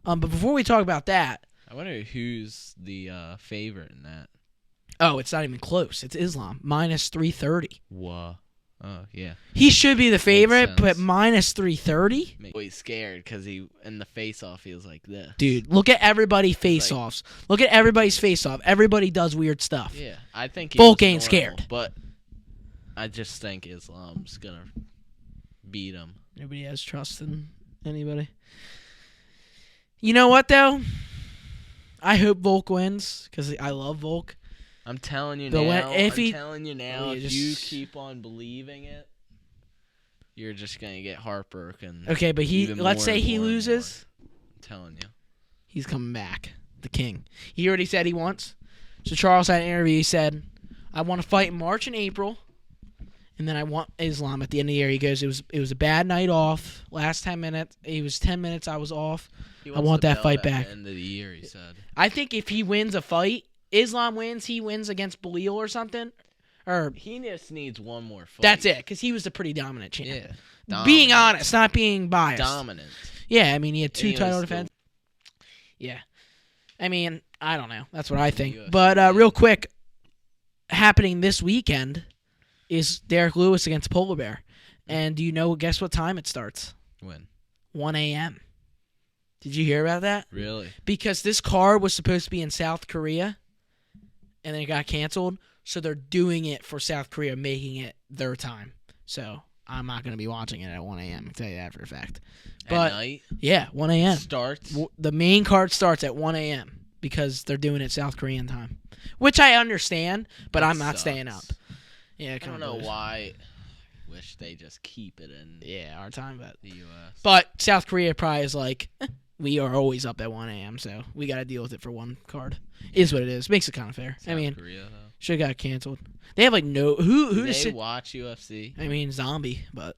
[SPEAKER 1] But before we talk about that,
[SPEAKER 2] I wonder who's the favorite in that.
[SPEAKER 1] oh, it's not even close. It's Islam, minus 330.
[SPEAKER 2] Whoa. Oh, yeah.
[SPEAKER 1] He should be the favorite,
[SPEAKER 2] sense.
[SPEAKER 1] but minus 330?
[SPEAKER 2] He's scared because he in the face-off feels like this.
[SPEAKER 1] Dude, look at everybody face-offs. Look at everybody's face-off. Everybody does weird stuff.
[SPEAKER 2] Yeah, I think
[SPEAKER 1] Volk ain't scared.
[SPEAKER 2] But I just think Islam's going to beat him.
[SPEAKER 1] Nobody has trust in anybody. You know what, though? I hope Volk wins because I love Volk.
[SPEAKER 2] I'm telling you
[SPEAKER 1] But
[SPEAKER 2] now.
[SPEAKER 1] if he-
[SPEAKER 2] If you keep on believing it, you're just gonna get heartbroken.
[SPEAKER 1] Okay, but
[SPEAKER 2] even
[SPEAKER 1] let's
[SPEAKER 2] more
[SPEAKER 1] say
[SPEAKER 2] and
[SPEAKER 1] he
[SPEAKER 2] more and
[SPEAKER 1] loses.
[SPEAKER 2] more. I'm telling you.
[SPEAKER 1] He's coming back. The king. He already said he wants. So Charles had an interview. He said, I want to fight in March and April. And then I want Islam at the end of the year. He goes, it was a bad night off. Last 10 minutes. It was 10 minutes I was off.
[SPEAKER 2] He
[SPEAKER 1] I
[SPEAKER 2] wants
[SPEAKER 1] want
[SPEAKER 2] the
[SPEAKER 1] that
[SPEAKER 2] belt
[SPEAKER 1] fight
[SPEAKER 2] at
[SPEAKER 1] back.
[SPEAKER 2] The end of the year, he said.
[SPEAKER 1] I think if he wins a fight, Islam wins, he wins against Belil or something. Or
[SPEAKER 2] He just needs one more fight.
[SPEAKER 1] that's it, because he was a pretty dominant champ.
[SPEAKER 2] Yeah.
[SPEAKER 1] Being
[SPEAKER 2] Dominant.
[SPEAKER 1] honest, not being biased.
[SPEAKER 2] Dominant.
[SPEAKER 1] Yeah, I mean, he had 2
[SPEAKER 2] And he
[SPEAKER 1] title
[SPEAKER 2] was
[SPEAKER 1] defense. Yeah. I mean, I don't know. That's what I think.
[SPEAKER 2] UFC,
[SPEAKER 1] But
[SPEAKER 2] yeah.
[SPEAKER 1] real quick, happening this weekend is Derek Lewis against Polar Bear. And do you know, guess what time it starts?
[SPEAKER 2] When?
[SPEAKER 1] 1 a.m. Did you hear about that?
[SPEAKER 2] Really?
[SPEAKER 1] Because this card was supposed to be in South Korea, and then it got canceled. So they're doing it for South Korea, making it their time. So I'm not going to be watching it at 1 a.m. I can tell you that for a fact. But
[SPEAKER 2] At night?
[SPEAKER 1] yeah, 1 a.m.
[SPEAKER 2] Starts?
[SPEAKER 1] The main card starts at 1 a.m. because they're doing it South Korean time, which I understand, but
[SPEAKER 2] That
[SPEAKER 1] I'm not
[SPEAKER 2] sucks.
[SPEAKER 1] staying up. Yeah,
[SPEAKER 2] I don't know why. I wish they just keep it in
[SPEAKER 1] our time, but
[SPEAKER 2] the U.S.
[SPEAKER 1] But South Korea probably is like, we are always up at 1 a.m., so we got to deal with it for one card. Is what it is. Makes it kind of fair.
[SPEAKER 2] South
[SPEAKER 1] I mean,
[SPEAKER 2] Korea, though.
[SPEAKER 1] should have got canceled. They have like no who
[SPEAKER 2] Do
[SPEAKER 1] to
[SPEAKER 2] they
[SPEAKER 1] sit.
[SPEAKER 2] watch UFC?
[SPEAKER 1] I mean, Zombie, but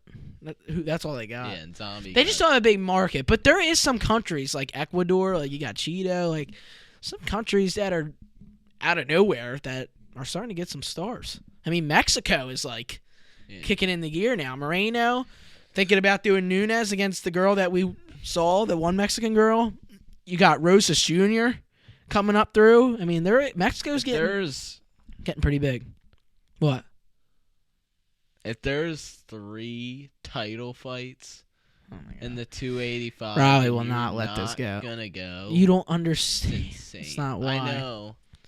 [SPEAKER 1] that's all they got.
[SPEAKER 2] Yeah, and Zombie.
[SPEAKER 1] They just don't have a big market, but there is some countries like Ecuador, like you got Cheeto, like some countries that are out of nowhere that are starting to get some stars. I mean, Mexico is like kicking in the gear now. Moreno, thinking about doing Nunes against the girl that we saw, the one Mexican girl. You got Rosas Jr. coming up through. I mean, Mexico's getting pretty big. What?
[SPEAKER 2] If there's 3 title fights in the 285,
[SPEAKER 1] Riley will not let this go.
[SPEAKER 2] Gonna go.
[SPEAKER 1] You don't understand.
[SPEAKER 2] Insane.
[SPEAKER 1] It's not why.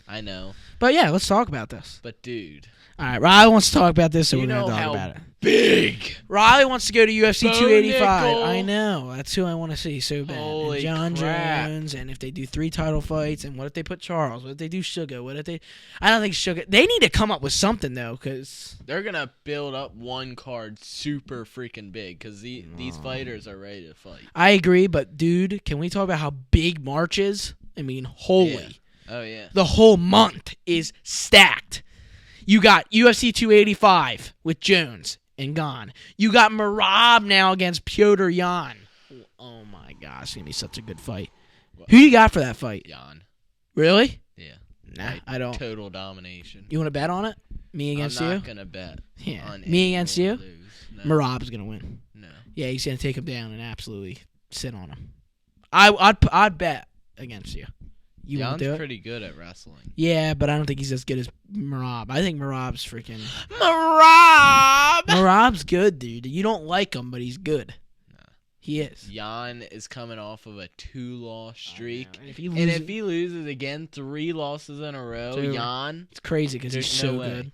[SPEAKER 2] I know.
[SPEAKER 1] But yeah, let's talk about this.
[SPEAKER 2] But dude,
[SPEAKER 1] All right, Riley wants to talk about this, so
[SPEAKER 2] you
[SPEAKER 1] we're
[SPEAKER 2] know
[SPEAKER 1] going to talk
[SPEAKER 2] how
[SPEAKER 1] about it.
[SPEAKER 2] big.
[SPEAKER 1] Riley wants to go to UFC 285.
[SPEAKER 2] Nickal.
[SPEAKER 1] I know. That's who I want to see so bad.
[SPEAKER 2] Holy
[SPEAKER 1] and John
[SPEAKER 2] crap.
[SPEAKER 1] Jones, and if they do 3 title fights, and what if they put Charles? What if they do Sugar? What if they... I don't think Sugar... They need to come up with something, though, because...
[SPEAKER 2] They're gonna build up one card super freaking big because these fighters are ready to fight.
[SPEAKER 1] I agree, but, dude, can we talk about how big March is? I mean, holy...
[SPEAKER 2] Yeah. Oh yeah.
[SPEAKER 1] The whole month is stacked. You got UFC 285 with Jones and Gone. You got Merab now against Piotr Jan. Oh my gosh, it's gonna be such a good fight. Who you got for that fight?
[SPEAKER 2] Jan.
[SPEAKER 1] Really?
[SPEAKER 2] Yeah.
[SPEAKER 1] Nah,
[SPEAKER 2] Like,
[SPEAKER 1] I don't.
[SPEAKER 2] Total domination.
[SPEAKER 1] You want to bet on it? Me against
[SPEAKER 2] I'm
[SPEAKER 1] you?
[SPEAKER 2] not gonna bet.
[SPEAKER 1] Yeah.
[SPEAKER 2] On
[SPEAKER 1] Me against you?
[SPEAKER 2] anyone to lose. No.
[SPEAKER 1] Merab's gonna win.
[SPEAKER 2] No.
[SPEAKER 1] Yeah, he's gonna take him down and absolutely sit on him. I'd bet against you. You want
[SPEAKER 2] Jan's
[SPEAKER 1] to do it?
[SPEAKER 2] pretty good at wrestling.
[SPEAKER 1] Yeah, but I don't think he's as good as Merab. I think Merab's freaking...
[SPEAKER 2] Merab.
[SPEAKER 1] Merab's good, dude. You don't like him, but he's good.
[SPEAKER 2] Nah.
[SPEAKER 1] He is.
[SPEAKER 2] Jan is coming off of a 2-loss streak.
[SPEAKER 1] And if he
[SPEAKER 2] And
[SPEAKER 1] loses,
[SPEAKER 2] if he loses again 3 losses in a row,
[SPEAKER 1] Dude.
[SPEAKER 2] Jan,
[SPEAKER 1] it's crazy because he's
[SPEAKER 2] there's
[SPEAKER 1] so
[SPEAKER 2] no way.
[SPEAKER 1] good.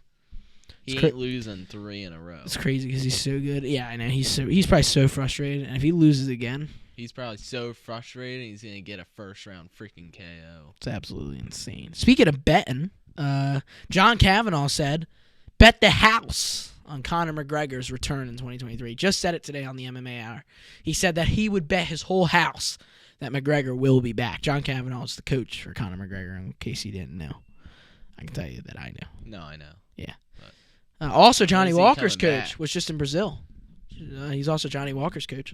[SPEAKER 2] he
[SPEAKER 1] It's
[SPEAKER 2] ain't losing 3 in a row.
[SPEAKER 1] It's crazy because he's so good. Yeah, I know. He's probably so frustrated. And if he loses again,
[SPEAKER 2] He's probably so frustrated he's going to get a first-round freaking KO.
[SPEAKER 1] it's absolutely insane. Speaking of betting, John Kavanaugh said, bet the house on Conor McGregor's return in 2023. Just said it today on the MMA Hour. He said that he would bet his whole house that McGregor will be back. John Kavanaugh is the coach for Conor McGregor, in case you didn't know. I can tell you that I know.
[SPEAKER 2] No, I know.
[SPEAKER 1] Also, Johnny
[SPEAKER 2] When's he
[SPEAKER 1] Walker's
[SPEAKER 2] coming
[SPEAKER 1] coach
[SPEAKER 2] back?
[SPEAKER 1] was just in Brazil. He's also Johnny Walker's coach.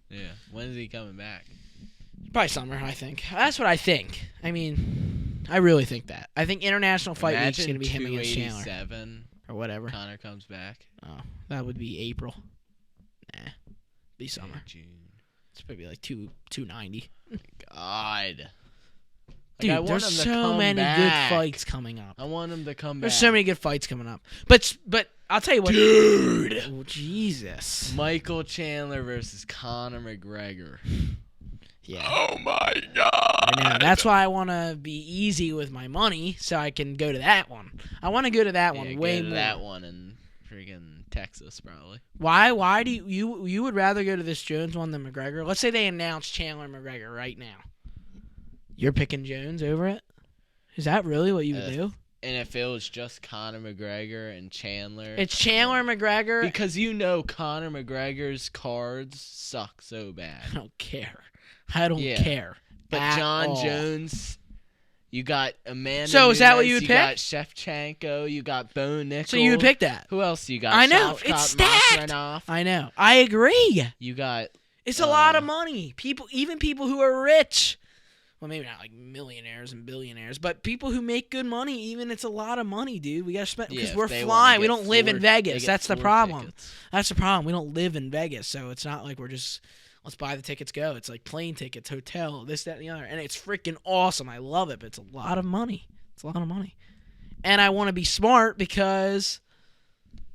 [SPEAKER 2] Yeah. When is he coming back?
[SPEAKER 1] Probably summer, I think. That's what I think. I mean, I really think that. I think International Fight Week is going to be him against Chandler.
[SPEAKER 2] 287.
[SPEAKER 1] Or whatever.
[SPEAKER 2] Connor comes back.
[SPEAKER 1] Oh, that would be April. Nah. Be summer.
[SPEAKER 2] Yeah, June.
[SPEAKER 1] It's probably like 290.
[SPEAKER 2] God.
[SPEAKER 1] Dude,
[SPEAKER 2] I want
[SPEAKER 1] there's
[SPEAKER 2] him to
[SPEAKER 1] so
[SPEAKER 2] come
[SPEAKER 1] many
[SPEAKER 2] back.
[SPEAKER 1] good fights coming up.
[SPEAKER 2] I want him to come back.
[SPEAKER 1] There's so many good fights coming up. But I'll tell you what.
[SPEAKER 2] Dude.
[SPEAKER 1] Oh, Jesus.
[SPEAKER 2] Michael Chandler versus Conor McGregor.
[SPEAKER 1] Yeah.
[SPEAKER 3] Oh my God.
[SPEAKER 1] I know. That's why I want to be easy with my money so I can go to that one. I want to go to that one way
[SPEAKER 2] go to
[SPEAKER 1] more.
[SPEAKER 2] that one in freaking Texas, probably.
[SPEAKER 1] Why do you would rather go to this Jones one than McGregor? Let's say they announce Chandler and McGregor right now. You're picking Jones over it? Is that really what you would do?
[SPEAKER 2] And if it was just Conor McGregor and Chandler.
[SPEAKER 1] It's Chandler and McGregor.
[SPEAKER 2] Because Conor McGregor's cards suck so bad.
[SPEAKER 1] I don't care. I don't care.
[SPEAKER 2] But
[SPEAKER 1] at
[SPEAKER 2] John
[SPEAKER 1] all.
[SPEAKER 2] Jones, you got Amanda
[SPEAKER 1] So is that what you would
[SPEAKER 2] you
[SPEAKER 1] pick?
[SPEAKER 2] got Shevchenko, you got Bo Nickal.
[SPEAKER 1] So you would pick that?
[SPEAKER 2] Who else you got?
[SPEAKER 1] I know.
[SPEAKER 2] Shavkat
[SPEAKER 1] It's stacked.
[SPEAKER 2] Makhmadov.
[SPEAKER 1] I know. I agree.
[SPEAKER 2] You got.
[SPEAKER 1] It's a lot of money. Even people who are rich. Well, maybe not like millionaires and billionaires, but people who make good money, even it's a lot of money, dude. We got to spend because we're flying. We don't live in Vegas. That's the problem.
[SPEAKER 2] Tickets.
[SPEAKER 1] That's the problem. We don't live in Vegas, so it's not like we're just let's buy the tickets, go. It's like plane tickets, hotel, this, that, and the other, and it's freaking awesome. I love it, but it's a lot of money. It's a lot of money, and I want to be smart because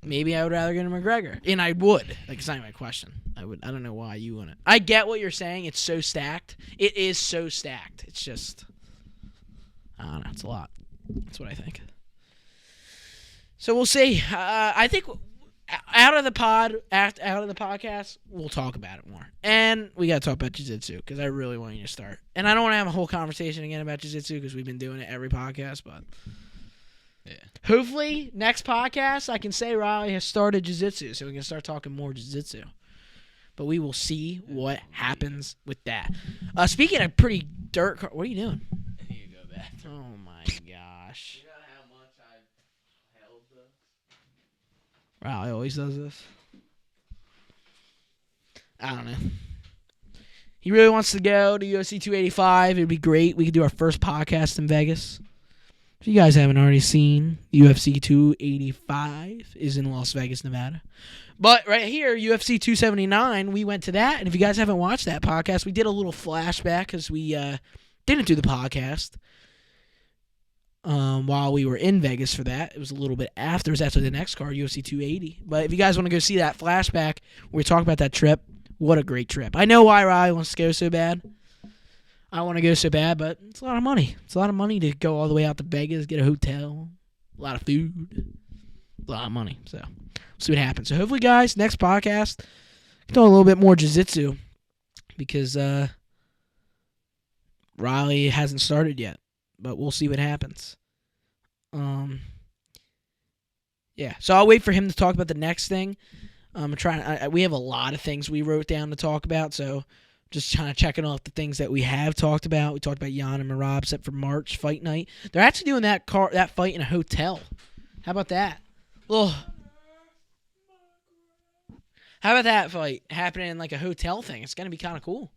[SPEAKER 1] maybe I would rather go to McGregor, and I would. Like it's not even a question. I would. I don't know why you wouldn't. I get what you're saying. It's so stacked. It is so stacked. It's just I don't know. It's a lot. That's what I think. So we'll see. I think out of the podcast, we'll talk about it more. And we got to talk about jiu-jitsu because I really want you to start. And I don't want to have a whole conversation again about jiu-jitsu because we've been doing it every podcast. But
[SPEAKER 2] yeah,
[SPEAKER 1] hopefully next podcast I can say Riley has started jiu-jitsu so we can start talking more jiu-jitsu. But we will see what happens with that. Speaking of pretty dirt, what are you doing?
[SPEAKER 2] I need to go back.
[SPEAKER 1] Oh my gosh!
[SPEAKER 2] You know how much I held this?
[SPEAKER 1] Riley always does this. I don't know. He really wants to go to UFC 285. It'd be great. We could do our first podcast in Vegas. If you guys haven't already seen, UFC 285 is in Las Vegas, Nevada. But right here, UFC 279, we went to that. And if you guys haven't watched that podcast, we did a little flashback because we didn't do the podcast while we were in Vegas for that. It was a little bit after. It was actually the next card, UFC 280. But if you guys want to go see that flashback, where we talk about that trip, what a great trip. I know why Riley wants to go so bad. I want to go so bad, but it's a lot of money. It's a lot of money to go all the way out to Vegas, get a hotel, a lot of food, a lot of money. So we'll see what happens. So hopefully, guys, next podcast, talk a little bit more jiu-jitsu because Riley hasn't started yet, but we'll see what happens. Yeah. So I'll wait for him to talk about the next thing. I'm trying. We have a lot of things we wrote down to talk about, so. Just kind of checking off the things that we have talked about. We talked about Jan and Merab set for March fight night. They're actually doing that fight in a hotel. How about that? How about that fight happening in like a hotel thing? It's gonna be kind of cool.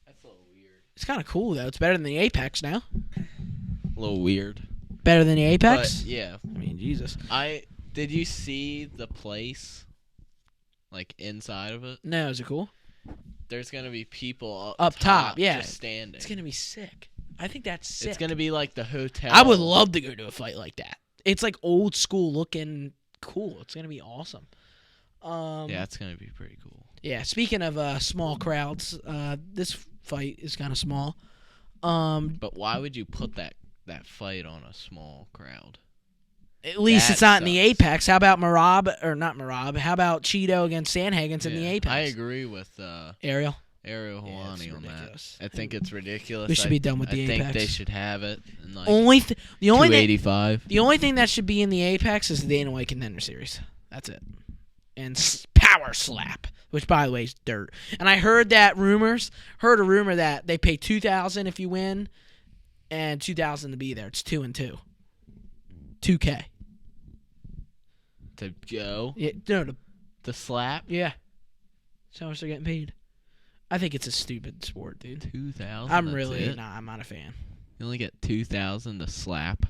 [SPEAKER 2] That's a little weird.
[SPEAKER 1] It's kind of cool though. It's better than the Apex now.
[SPEAKER 2] A little weird.
[SPEAKER 1] Better than the Apex?
[SPEAKER 2] But, yeah.
[SPEAKER 1] I mean, Jesus.
[SPEAKER 2] Did you see the place? Like inside of it?
[SPEAKER 1] No, is it cool?
[SPEAKER 2] There's gonna be people
[SPEAKER 1] Up top, yeah.
[SPEAKER 2] just standing.
[SPEAKER 1] It's gonna be sick. I think that's sick.
[SPEAKER 2] It's gonna be like the hotel.
[SPEAKER 1] I would love to go to a fight like that. It's like old school looking cool. It's gonna be awesome.
[SPEAKER 2] Yeah, it's gonna be pretty cool.
[SPEAKER 1] Yeah, speaking of small crowds, this fight is kind of small.
[SPEAKER 2] But why would you put that fight on a small crowd?
[SPEAKER 1] At least
[SPEAKER 2] That
[SPEAKER 1] it's not in the
[SPEAKER 2] sucks.
[SPEAKER 1] Apex. How about not Merab? How about Cheeto against Sandhagen's in the Apex?
[SPEAKER 2] I agree with
[SPEAKER 1] Ariel
[SPEAKER 2] Ariel
[SPEAKER 1] Yeah, it's
[SPEAKER 2] Helwani on
[SPEAKER 1] ridiculous.
[SPEAKER 2] that. I think it's ridiculous.
[SPEAKER 1] We should be done with the
[SPEAKER 2] I think
[SPEAKER 1] Apex.
[SPEAKER 2] they should have it. In like
[SPEAKER 1] the only thing
[SPEAKER 2] 285.
[SPEAKER 1] the only thing that should be in the Apex is the Dana White Contender Series. That's it. And Power Slap, which by the way is dirt. And I heard a rumor that they pay $2,000 if you win, and $2,000 to be there. It's 2 and 2. $2K.
[SPEAKER 2] To go?
[SPEAKER 1] Yeah, no,
[SPEAKER 2] The slap?
[SPEAKER 1] yeah. That's how much they're getting paid. I think it's a stupid sport, dude.
[SPEAKER 2] 2,000.
[SPEAKER 1] I'm not a fan.
[SPEAKER 2] You only get 2,000 to slap.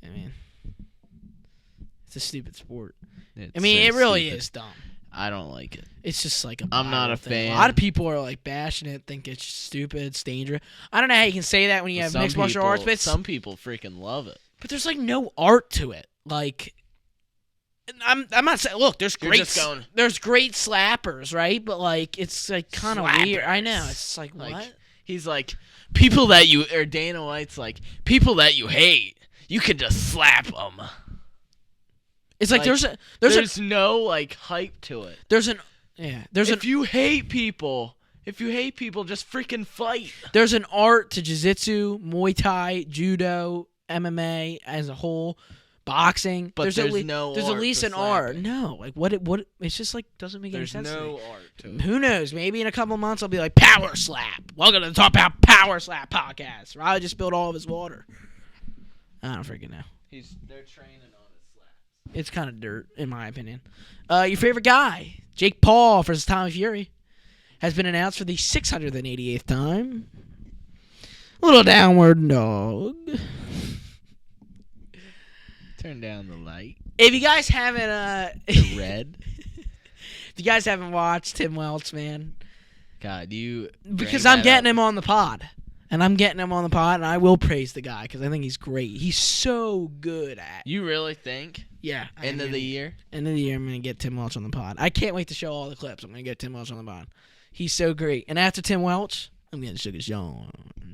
[SPEAKER 1] I mean, it's a stupid sport.
[SPEAKER 2] It's
[SPEAKER 1] I mean, it really
[SPEAKER 2] stupid.
[SPEAKER 1] is dumb.
[SPEAKER 2] I don't like it.
[SPEAKER 1] It's just like
[SPEAKER 2] I'm not a
[SPEAKER 1] thing.
[SPEAKER 2] fan.
[SPEAKER 1] A lot of people are like bashing it, think it's stupid, it's dangerous. I don't know how you can say that when you have mixed martial arts, but
[SPEAKER 2] some people freaking love it.
[SPEAKER 1] But there's like no art to it. Like, I'm not saying. Look, there's great slappers, right? But like, it's like kind of weird. I know. It's like what?
[SPEAKER 2] He's like, people that you or Dana White's like, people that you hate, you can just slap them.
[SPEAKER 1] It's like
[SPEAKER 2] there's no like hype to it. If you hate people, just freaking fight.
[SPEAKER 1] There's an art to jiu-jitsu, Muay Thai, judo, MMA as a whole, boxing.
[SPEAKER 2] But there's
[SPEAKER 1] at least an art. No, like what? It's just like doesn't make any sense.
[SPEAKER 2] There's
[SPEAKER 1] to
[SPEAKER 2] no
[SPEAKER 1] me.
[SPEAKER 2] art to it.
[SPEAKER 1] Who knows? Maybe in a couple of months I'll be like Power Slap. Welcome to the Talk About Power Slap podcast. Riley just spilled all of his water. I don't freaking know.
[SPEAKER 2] They're training on his slaps.
[SPEAKER 1] It's kind of dirt, in my opinion. Your favorite guy, Jake Paul, versus Tommy Fury, has been announced for the 688th time. Little downward dog.
[SPEAKER 2] Turn down the light.
[SPEAKER 1] If you guys haven't,
[SPEAKER 2] Red.
[SPEAKER 1] If you guys haven't watched Tim Welch, man,
[SPEAKER 2] God,
[SPEAKER 1] because I'm getting him on the pod. And I'm getting him on the pod, and I will praise the guy because I think he's great. He's so good at.
[SPEAKER 2] You really think?
[SPEAKER 1] Yeah.
[SPEAKER 2] End of the year,
[SPEAKER 1] I'm going to get Tim Welch on the pod. I can't wait to show all the clips. I'm going to get Tim Welch on the pod. He's so great. And after Tim Welch, I'm getting Sugar Sean.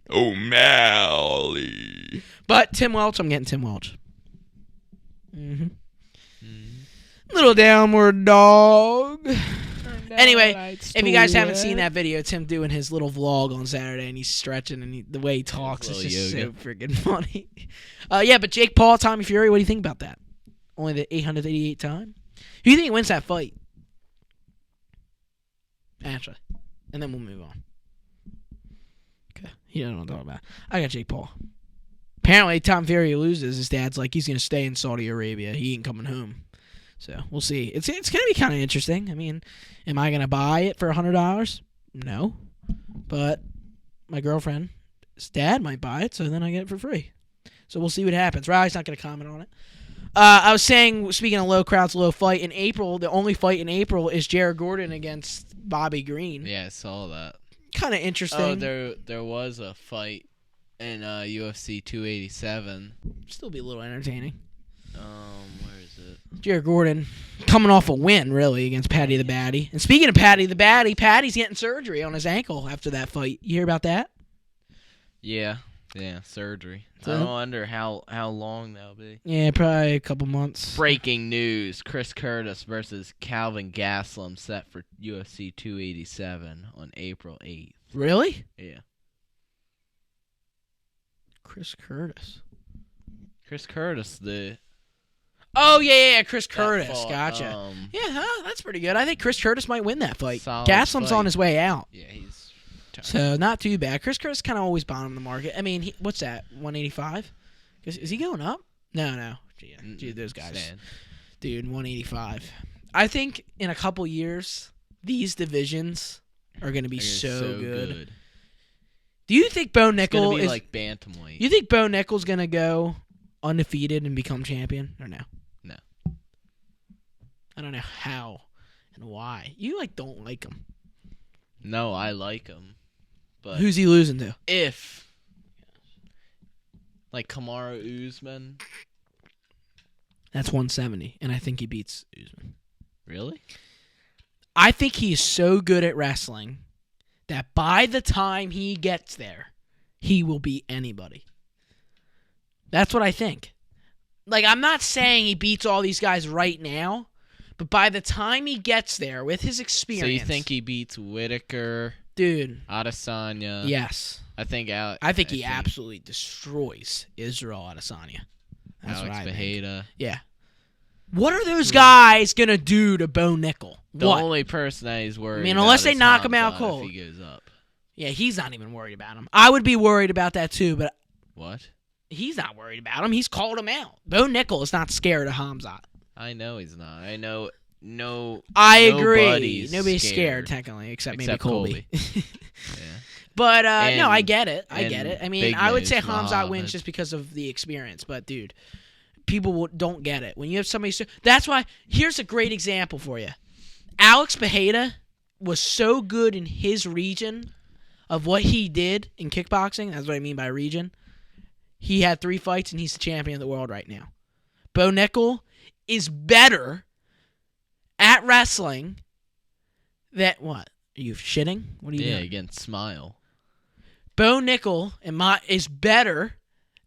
[SPEAKER 3] O'Malley.
[SPEAKER 1] But Tim Welch, I'm getting Tim Welch. Little downward dog. Anyway, if you guys haven't seen that video, it's him doing his little vlog on Saturday, and he's stretching, and the way he talks is just so freaking funny. But Jake Paul, Tommy Fury, what do you think about that? Only the 888th time? Who do you think wins that fight? Actually. And then we'll move on. Okay. You don't know what I'm talking about. I got Jake Paul. Apparently, Tom Fury loses. His dad's like, he's going to stay in Saudi Arabia. He ain't coming home. So, we'll see. It's going to be kind of interesting. I mean, am I going to buy it for $100? No. But my girlfriend's dad might buy it, so then I get it for free. So, we'll see what happens. Riley's not going to comment on it. I was saying, speaking of low crowds, low fight, in April, the only fight in April is Jared Gordon against Bobby Green.
[SPEAKER 2] Yeah, I saw that.
[SPEAKER 1] Kind of interesting.
[SPEAKER 2] Oh, there was a fight in UFC 287.
[SPEAKER 1] Still be a little entertaining.
[SPEAKER 2] Where is it?
[SPEAKER 1] Jared Gordon coming off a win, really, against Patty the Batty. And speaking of Patty the Batty, Patty's getting surgery on his ankle after that fight. You hear about that?
[SPEAKER 2] Yeah, surgery.
[SPEAKER 1] So,
[SPEAKER 2] I wonder how long that'll be.
[SPEAKER 1] Yeah, probably a couple months.
[SPEAKER 2] Breaking news: Chris Curtis versus Calvin Gastelum set for UFC 287 on April 8th.
[SPEAKER 1] Really?
[SPEAKER 2] Yeah.
[SPEAKER 1] Chris Curtis. Oh, yeah, Chris Curtis.
[SPEAKER 2] Fought,
[SPEAKER 1] Gotcha. That's pretty good. I think Chris Curtis might win that fight.
[SPEAKER 2] Solid
[SPEAKER 1] Gaslam's
[SPEAKER 2] fight.
[SPEAKER 1] on his way out.
[SPEAKER 2] Yeah, he's tough.
[SPEAKER 1] So, not too bad. Chris Curtis kind of always bottom the market. I mean, what's that, 185? Is he going up? No. Gee, those guys.
[SPEAKER 2] Stand.
[SPEAKER 1] Dude, 185. I think in a couple years, these divisions are going to be so good. Do you think Bo Nickal
[SPEAKER 2] is
[SPEAKER 1] is
[SPEAKER 2] like bantamweight?
[SPEAKER 1] You think Bo Nickal's going to go undefeated and become champion or no?
[SPEAKER 2] No.
[SPEAKER 1] I don't know how and why. You don't like him.
[SPEAKER 2] No, I like him. But
[SPEAKER 1] who's he losing to?
[SPEAKER 2] If Kamaru Usman.
[SPEAKER 1] That's 170, and I think he beats Usman.
[SPEAKER 2] Really?
[SPEAKER 1] I think he's so good at wrestling that by the time he gets there, he will beat anybody. That's what I think. I'm not saying he beats all these guys right now, but by the time he gets there with his experience...
[SPEAKER 2] So you think he beats Whitaker?
[SPEAKER 1] Dude.
[SPEAKER 2] Adesanya?
[SPEAKER 1] Yes.
[SPEAKER 2] I think
[SPEAKER 1] he absolutely destroys Israel Adesanya. That's
[SPEAKER 2] Alex
[SPEAKER 1] what I
[SPEAKER 2] Bejeda.
[SPEAKER 1] think. Yeah. What are those guys going to do to Bo Nickal?
[SPEAKER 2] The only person that he's worried about
[SPEAKER 1] unless they
[SPEAKER 2] is
[SPEAKER 1] knock him
[SPEAKER 2] Hamzat
[SPEAKER 1] out cold.
[SPEAKER 2] If he goes up.
[SPEAKER 1] Yeah, he's not even worried about him. I would be worried about that too, but...
[SPEAKER 2] What?
[SPEAKER 1] He's not worried about him. He's called him out. Bo Nickal is not scared of Hamzat.
[SPEAKER 2] I know he's not. I know I
[SPEAKER 1] agree. Nobody's scared technically, except maybe Colby.
[SPEAKER 2] Yeah.
[SPEAKER 1] But
[SPEAKER 2] And-
[SPEAKER 1] no, I get it. I mean,
[SPEAKER 2] Big
[SPEAKER 1] I would say
[SPEAKER 2] Nose
[SPEAKER 1] Hamzat
[SPEAKER 2] Mob.
[SPEAKER 1] wins just because of the experience. But dude, people don't get it when you have somebody. That's why. Here's a great example for you. Alex Pereira was so good in his region of what he did in kickboxing. That's what I mean by region. He had 3 fights, and he's the champion of the world right now. Bo Nickal is better at wrestling than what? Are you shitting? What are you doing?
[SPEAKER 2] Against Smile.
[SPEAKER 1] Bo Nickal is better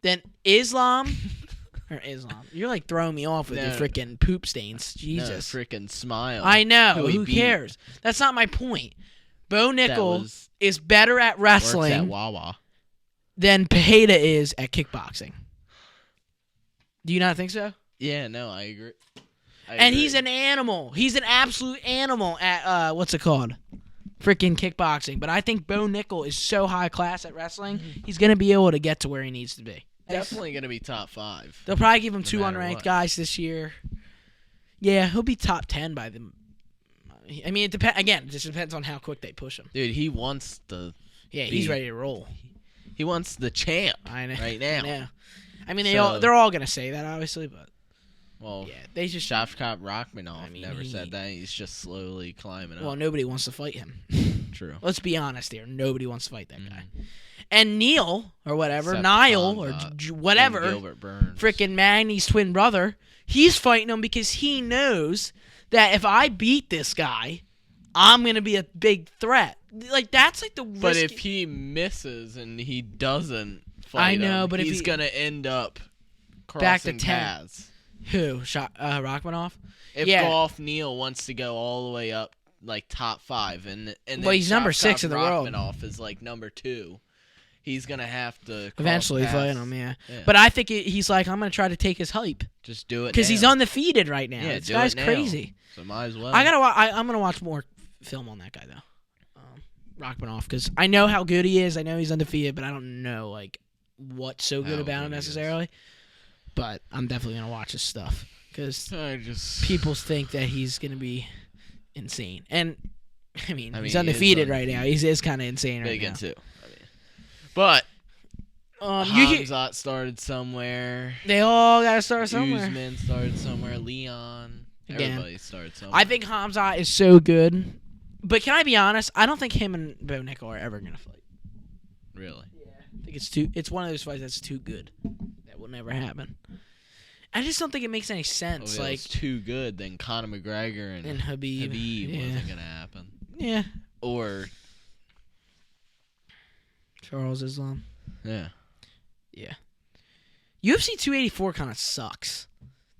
[SPEAKER 1] than Islam. You're like throwing me off with your freaking poop stains. Jesus.
[SPEAKER 2] No, freaking Smile.
[SPEAKER 1] I know.
[SPEAKER 2] Who he
[SPEAKER 1] Who
[SPEAKER 2] beat.
[SPEAKER 1] cares? That's not my point. Bo Nickal
[SPEAKER 2] was-
[SPEAKER 1] is better at
[SPEAKER 2] Works at
[SPEAKER 1] wrestling
[SPEAKER 2] Wawa.
[SPEAKER 1] than Pereira is at kickboxing. Do you not think so?
[SPEAKER 2] Yeah, no, I agree.
[SPEAKER 1] And he's an animal. He's an absolute animal at what's it called? Freaking kickboxing. But I think Bo Nickal is so high class at wrestling, he's gonna be able to get to where he needs to be.
[SPEAKER 2] definitely going to be top 5.
[SPEAKER 1] They'll probably give him
[SPEAKER 2] No
[SPEAKER 1] 2
[SPEAKER 2] matter
[SPEAKER 1] unranked
[SPEAKER 2] what.
[SPEAKER 1] guys this year. Yeah, he'll be top 10 by them. I mean, it depends. Again, it just depends on how quick they push him.
[SPEAKER 2] Dude, he wants the
[SPEAKER 1] Yeah, he's ready to roll.
[SPEAKER 2] champ
[SPEAKER 1] I know.
[SPEAKER 2] right now.
[SPEAKER 1] I know. I mean,
[SPEAKER 2] So-
[SPEAKER 1] they're all gonna say that, obviously, but
[SPEAKER 2] Well,
[SPEAKER 1] yeah, they just.
[SPEAKER 2] Shavkat Rachmanov
[SPEAKER 1] I mean,
[SPEAKER 2] never said that. He's just slowly climbing up.
[SPEAKER 1] Well, nobody wants to fight him.
[SPEAKER 2] True.
[SPEAKER 1] Let's be honest here. Nobody wants to fight that guy. And Neil or whatever,
[SPEAKER 2] Except
[SPEAKER 1] Niall or
[SPEAKER 2] Hamzat
[SPEAKER 1] whatever,
[SPEAKER 2] and Gilbert Burns.
[SPEAKER 1] freaking Magny's twin brother, he's fighting him because he knows that if I beat this guy, I'm gonna be a big threat. Like that's like the.
[SPEAKER 2] But if he misses and he doesn't fight
[SPEAKER 1] I know,
[SPEAKER 2] him,
[SPEAKER 1] but if
[SPEAKER 2] he's
[SPEAKER 1] he-
[SPEAKER 2] gonna end up
[SPEAKER 1] Back to
[SPEAKER 2] crossing
[SPEAKER 1] 10.
[SPEAKER 2] paths.
[SPEAKER 1] Who Rachmanov?
[SPEAKER 2] If
[SPEAKER 1] Yeah.
[SPEAKER 2] Golf Neal wants to go all the way up, like top 5, and then
[SPEAKER 1] Well, he's number 6
[SPEAKER 2] Shavkat
[SPEAKER 1] in the world.
[SPEAKER 2] Rachmanov is like number 2. He's gonna have to cross
[SPEAKER 1] Eventually
[SPEAKER 2] paths.
[SPEAKER 1] fight him, yeah.
[SPEAKER 2] Yeah.
[SPEAKER 1] But I think he's like, I'm gonna try to take his hype
[SPEAKER 2] Just do it
[SPEAKER 1] because he's
[SPEAKER 2] now.
[SPEAKER 1] undefeated right now.
[SPEAKER 2] Yeah,
[SPEAKER 1] This
[SPEAKER 2] do
[SPEAKER 1] guy's
[SPEAKER 2] it now.
[SPEAKER 1] crazy.
[SPEAKER 2] So might as well.
[SPEAKER 1] I'm gonna watch more film on that guy though, Rachmanov, because I know how good he is. I know he's undefeated, but I don't know like what's so good
[SPEAKER 2] How
[SPEAKER 1] about him
[SPEAKER 2] good he is.
[SPEAKER 1] necessarily. But I'm definitely gonna watch his stuff because
[SPEAKER 2] I just
[SPEAKER 1] people think that he's gonna be insane, and I mean
[SPEAKER 2] he
[SPEAKER 1] he's
[SPEAKER 2] is
[SPEAKER 1] undefeated right now. He is kind of insane right
[SPEAKER 2] big
[SPEAKER 1] now.
[SPEAKER 2] into. But
[SPEAKER 1] You
[SPEAKER 2] Hamzat started somewhere.
[SPEAKER 1] they all gotta start somewhere.
[SPEAKER 2] Usman started somewhere. Leon.
[SPEAKER 1] Again.
[SPEAKER 2] Everybody started somewhere.
[SPEAKER 1] I think Hamzat is so good, but can I be honest? I don't think him and Bo Nickal are ever gonna fight.
[SPEAKER 2] Really.
[SPEAKER 1] I think it's one of those fights that's too good. That will never happen. I just don't think it makes any
[SPEAKER 2] If
[SPEAKER 1] sense.
[SPEAKER 2] it
[SPEAKER 1] Like
[SPEAKER 2] was too good, then Conor McGregor and
[SPEAKER 1] Habib. Yeah.
[SPEAKER 2] wasn't gonna happen.
[SPEAKER 1] Yeah.
[SPEAKER 2] Or
[SPEAKER 1] Charles Islam.
[SPEAKER 2] yeah.
[SPEAKER 1] Yeah. UFC 284 kind of sucks.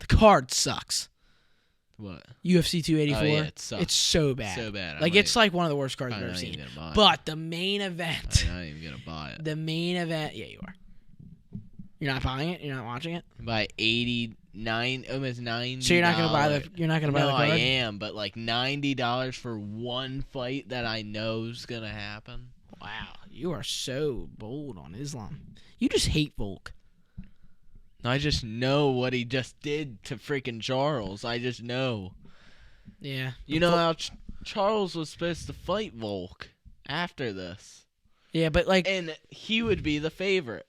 [SPEAKER 1] The card sucks.
[SPEAKER 2] What?
[SPEAKER 1] UFC 284.
[SPEAKER 2] Oh, yeah, it sucks.
[SPEAKER 1] It's so bad.
[SPEAKER 2] So bad.
[SPEAKER 1] Like it's like one of the worst cards I've
[SPEAKER 2] I'm
[SPEAKER 1] ever
[SPEAKER 2] not
[SPEAKER 1] seen.
[SPEAKER 2] even gonna buy it.
[SPEAKER 1] But the main event.
[SPEAKER 2] I'm not even gonna buy it.
[SPEAKER 1] The main event. Yeah, you are. You're not buying it. You're not watching it.
[SPEAKER 2] By 89, almost 90.
[SPEAKER 1] So you're not gonna buy the. You're not gonna buy
[SPEAKER 2] No,
[SPEAKER 1] the card.
[SPEAKER 2] I am, but like $90 for one fight that I know's gonna happen.
[SPEAKER 1] Wow, you are so bold on Islam. You just hate Volk.
[SPEAKER 2] I just know what he just did to freaking Charles. I just know.
[SPEAKER 1] Yeah.
[SPEAKER 2] You know how Charles was supposed to fight Volk after this,
[SPEAKER 1] Yeah, but like.
[SPEAKER 2] and he would be the favorite.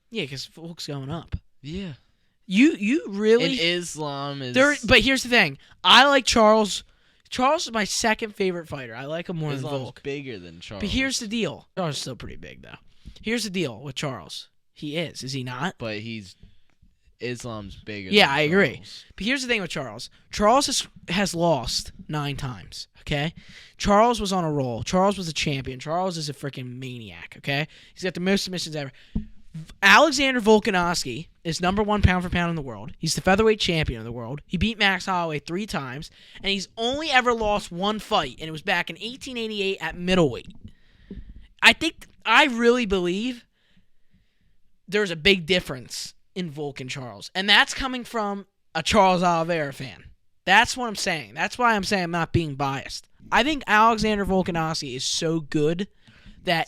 [SPEAKER 1] Yeah, because Volk's going up.
[SPEAKER 2] Yeah.
[SPEAKER 1] You really.
[SPEAKER 2] And Islam is.
[SPEAKER 1] But here's the thing. I like Charles. Charles is my second favorite fighter. I like him more than
[SPEAKER 2] Islam's
[SPEAKER 1] Volk.
[SPEAKER 2] bigger than Charles.
[SPEAKER 1] But here's the deal. Charles is still pretty big, though. Here's the deal with Charles. He is he not?
[SPEAKER 2] But Islam's bigger.
[SPEAKER 1] Yeah,
[SPEAKER 2] than
[SPEAKER 1] I agree.
[SPEAKER 2] Charles.
[SPEAKER 1] But here's the thing with Charles. Charles has lost 9 times, okay? Charles was on a roll. Charles was a champion. Charles is a freaking maniac, okay? He's got the most submissions ever. Alexander Volkanovski is number 1 pound for pound in the world. He's the featherweight champion of the world. He beat Max Holloway 3 times, and he's only ever lost 1 fight, and it was back in 1888 at middleweight. I really believe there's a big difference in Volk and Charles, and that's coming from a Charles Oliveira fan. That's what I'm saying. That's why I'm saying I'm not being biased. I think Alexander Volkanovski is so good that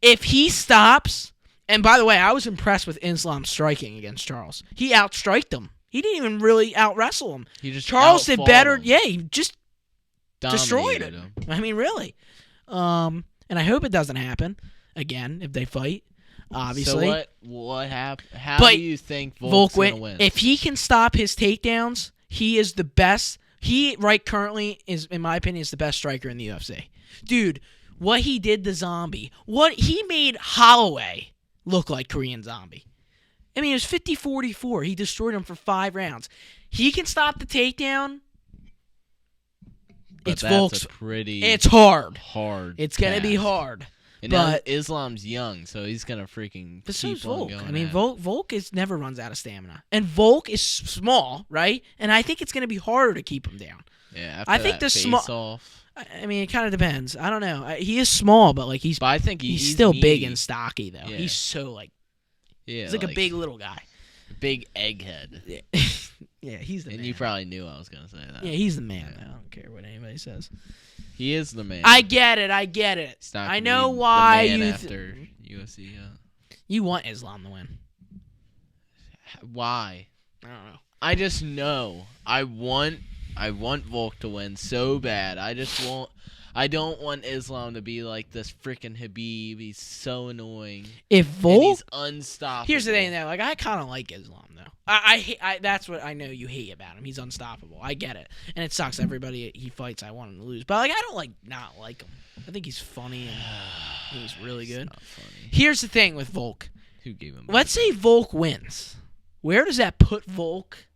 [SPEAKER 1] if he stops, and by the way, I was impressed with Islam striking against Charles. He outstriked him. He didn't even really out-wrestle him.
[SPEAKER 2] He just
[SPEAKER 1] Charles did
[SPEAKER 2] outfought
[SPEAKER 1] better.
[SPEAKER 2] him.
[SPEAKER 1] Yeah, he just destroyed
[SPEAKER 2] Dominated
[SPEAKER 1] him.
[SPEAKER 2] him.
[SPEAKER 1] I mean, really. And I hope it doesn't happen again if they fight, obviously.
[SPEAKER 2] So what happened? How
[SPEAKER 1] But
[SPEAKER 2] do you think Volk's going to win?
[SPEAKER 1] If he can stop his takedowns, he is the best. He, currently, is, in my opinion, is the best striker in the UFC. Dude, what he did to Zombie. He made Holloway look like Korean Zombie. I mean, it was 50-44. He destroyed him for 5 rounds. He can stop the takedown.
[SPEAKER 2] But
[SPEAKER 1] It's
[SPEAKER 2] that's
[SPEAKER 1] Volk's.
[SPEAKER 2] a pretty
[SPEAKER 1] It's hard. It's going to be
[SPEAKER 2] task.
[SPEAKER 1] hard.
[SPEAKER 2] And
[SPEAKER 1] But
[SPEAKER 2] Islam's young, so he's going to freaking
[SPEAKER 1] But so
[SPEAKER 2] keep
[SPEAKER 1] is
[SPEAKER 2] on
[SPEAKER 1] Volk.
[SPEAKER 2] going.
[SPEAKER 1] I mean,
[SPEAKER 2] at it.
[SPEAKER 1] Volk never runs out of stamina. And Volk is small, right? And I think it's going to be harder to keep him down.
[SPEAKER 2] Yeah, after
[SPEAKER 1] I think
[SPEAKER 2] that
[SPEAKER 1] the small.
[SPEAKER 2] face-off.
[SPEAKER 1] I mean, it kind of depends. I don't know. He is small, but like
[SPEAKER 2] But I think
[SPEAKER 1] he's still big
[SPEAKER 2] meaty.
[SPEAKER 1] and stocky though.
[SPEAKER 2] Yeah.
[SPEAKER 1] He's so like
[SPEAKER 2] Yeah,
[SPEAKER 1] he's like a big little guy.
[SPEAKER 2] big egghead.
[SPEAKER 1] Yeah, he's the
[SPEAKER 2] And
[SPEAKER 1] man.
[SPEAKER 2] you probably knew I was going to say that.
[SPEAKER 1] Yeah, he's the man. I don't care what anybody says.
[SPEAKER 2] He is the man.
[SPEAKER 1] I get it.
[SPEAKER 2] He's not
[SPEAKER 1] I
[SPEAKER 2] gonna
[SPEAKER 1] know
[SPEAKER 2] be the
[SPEAKER 1] why
[SPEAKER 2] man
[SPEAKER 1] you
[SPEAKER 2] after UFC.
[SPEAKER 1] you want Islam to win.
[SPEAKER 2] Why?
[SPEAKER 1] I don't know.
[SPEAKER 2] I just know. I want Volk to win so bad. I don't want Islam to be like this freaking Habib. He's so annoying.
[SPEAKER 1] If
[SPEAKER 2] And
[SPEAKER 1] Volk,
[SPEAKER 2] he's unstoppable.
[SPEAKER 1] here's the thing though. Like I kind of like Islam though. I that's what I know you hate about him. He's unstoppable. I get it, and it sucks. Everybody he fights, I want him to lose. But like I don't not like him. I think he's funny and he's really good.
[SPEAKER 2] Not funny.
[SPEAKER 1] Here's the thing with Volk.
[SPEAKER 2] Who gave him?
[SPEAKER 1] Let's say Volk wins. Where does that put Volk